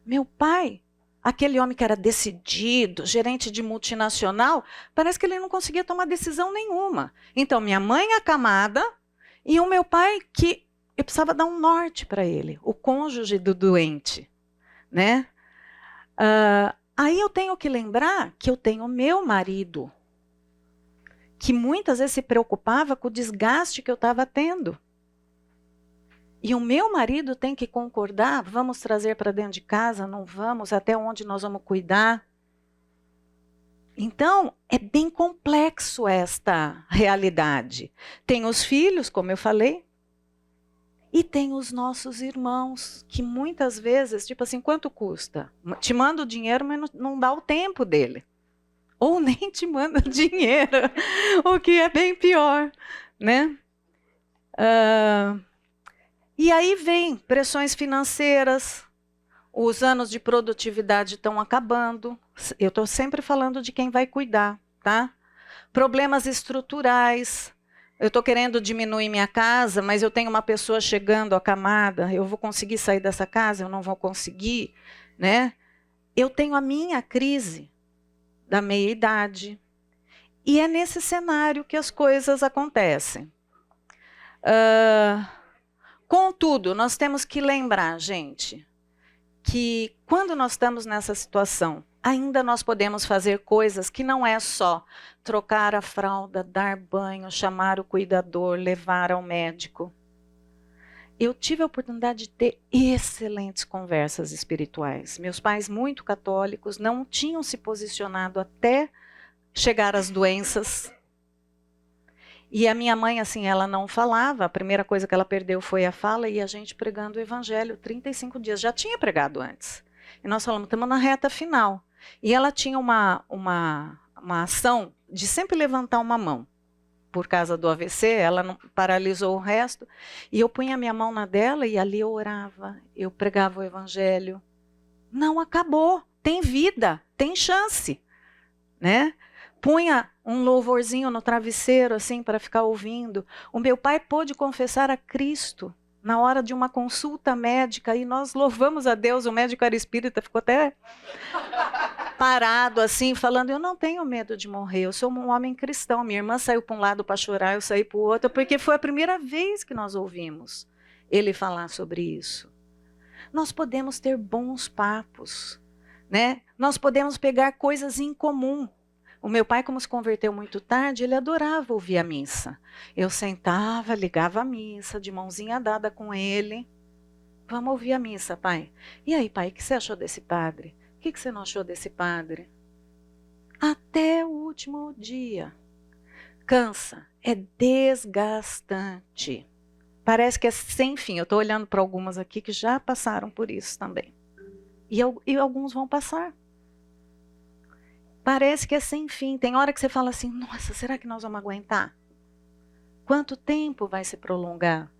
Meu pai, aquele homem que era decidido, gerente de multinacional, parece que ele não conseguia tomar decisão nenhuma. Então, minha mãe acamada e o meu pai que eu precisava dar um norte para ele, o cônjuge do doente, né? Aí eu tenho que lembrar que eu tenho o meu marido, que muitas vezes se preocupava com o desgaste que eu estava tendo. E o meu marido tem que concordar, vamos trazer para dentro de casa, não vamos, até onde nós vamos cuidar. Então, é bem complexo esta realidade. Tem os filhos, como eu falei, e tem os nossos irmãos, que muitas vezes, tipo assim, quanto custa? Te manda o dinheiro, mas não dá o tempo dele. Ou nem te manda dinheiro, o que é bem pior, né? E aí vem pressões financeiras, os anos de produtividade estão acabando. Eu estou sempre falando de quem vai cuidar, tá? Problemas estruturais. Eu estou querendo diminuir minha casa, mas eu tenho uma pessoa chegando acamada. Eu vou conseguir sair dessa casa? Eu não vou conseguir, né? Eu tenho a minha crise da meia-idade. E é nesse cenário que as coisas acontecem. Contudo, nós temos que lembrar, gente, que quando nós estamos nessa situação, ainda nós podemos fazer coisas que não é só trocar a fralda, dar banho, chamar o cuidador, levar ao médico. Eu tive a oportunidade de ter excelentes conversas espirituais. Meus pais, muito católicos, não tinham se posicionado até chegar às doenças. E a minha mãe, assim, ela não falava, a primeira coisa que ela perdeu foi a fala, e a gente pregando o evangelho 35 dias. Já tinha pregado antes. E nós falamos, estamos na reta final. E ela tinha uma ação de sempre levantar uma mão. Por causa do AVC, ela não paralisou o resto. E eu punha a minha mão na dela e ali eu orava, eu pregava o evangelho. Não acabou, tem vida, tem chance, né? Punha um louvorzinho no travesseiro, assim, para ficar ouvindo. O meu pai pôde confessar a Cristo na hora de uma consulta médica, e nós louvamos a Deus, o médico era espírita, ficou até parado, assim, falando, eu não tenho medo de morrer, eu sou um homem cristão. Minha irmã saiu para um lado para chorar, eu saí para o outro, porque foi a primeira vez que nós ouvimos ele falar sobre isso. Nós podemos ter bons papos, né? Nós podemos pegar coisas em comum. O meu pai, como se converteu muito tarde, ele adorava ouvir a missa. Eu sentava, ligava a missa, de mãozinha dada com ele. Vamos ouvir a missa, pai. E aí, pai, o que você achou desse padre? O que você não achou desse padre? Até o último dia. Cansa, é desgastante. Parece que é sem fim. Eu estou olhando para algumas aqui que já passaram por isso também. E alguns vão passar. Parece que é sem fim. Tem hora que você fala assim, nossa, será que nós vamos aguentar? Quanto tempo vai se prolongar?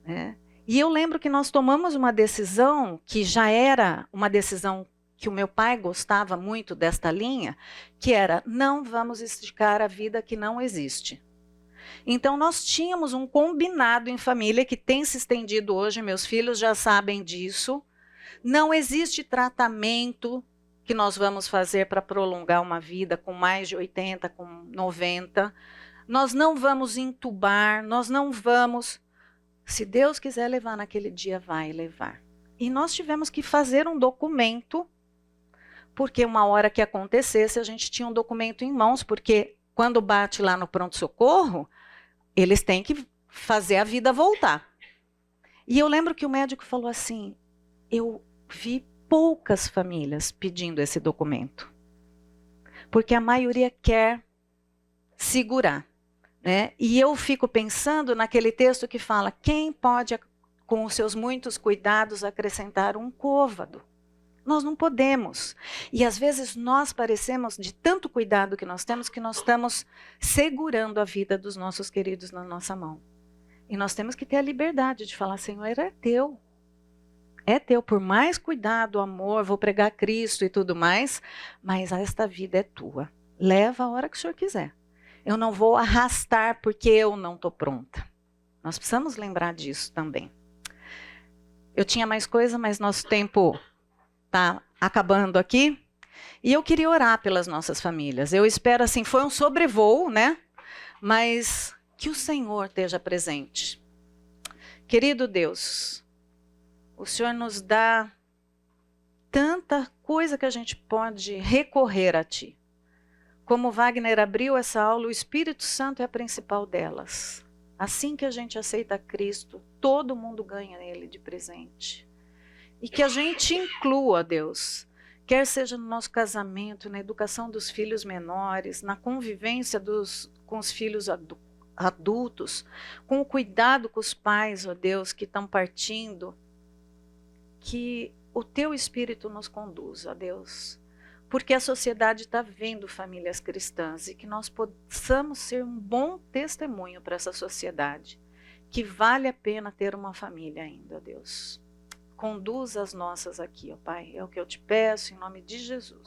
Né? E eu lembro que nós tomamos uma decisão que já era uma decisão que o meu pai gostava muito desta linha, que era, não vamos esticar a vida que não existe. Então nós tínhamos um combinado em família que tem se estendido hoje, meus filhos já sabem disso. Não existe tratamento que nós vamos fazer para prolongar uma vida com mais de 80, com 90. Nós não vamos entubar, nós não vamos... Se Deus quiser levar naquele dia, vai levar. E nós tivemos que fazer um documento, porque uma hora que acontecesse, a gente tinha um documento em mãos, porque quando bate lá no pronto-socorro, eles têm que fazer a vida voltar. E eu lembro que o médico falou assim, eu vi poucas famílias pedindo esse documento, porque a maioria quer segurar. né? E eu fico pensando naquele texto que fala: quem pode, com os seus muitos cuidados, acrescentar um côvado? Nós não podemos. E às vezes nós parecemos, de tanto cuidado que nós estamos segurando a vida dos nossos queridos na nossa mão. E nós temos que ter a liberdade de falar: Senhor, é teu. É teu, por mais cuidado, amor, vou pregar Cristo e tudo mais, mas esta vida é tua. Leva a hora que o Senhor quiser. Eu não vou arrastar porque eu não estou pronta. Nós precisamos lembrar disso também. Eu tinha mais coisa, mas nosso tempo está acabando aqui. E eu queria orar pelas nossas famílias. Eu espero, assim, foi um sobrevoo, né? Mas que o Senhor esteja presente. Querido Deus, o Senhor nos dá tanta coisa que a gente pode recorrer a Ti. Como Wagner abriu essa aula, o Espírito Santo é a principal delas. Assim que a gente aceita Cristo, todo mundo ganha Ele de presente. E que a gente inclua, Deus, quer seja no nosso casamento, na educação dos filhos menores, na convivência com os filhos adultos, com o cuidado com os pais, ó Deus, que estão partindo, que o Teu Espírito nos conduza, Deus. Porque a sociedade está vendo famílias cristãs e que nós possamos ser um bom testemunho para essa sociedade, que vale a pena ter uma família ainda, Deus. Conduza as nossas aqui, ó Pai, é o que eu te peço em nome de Jesus.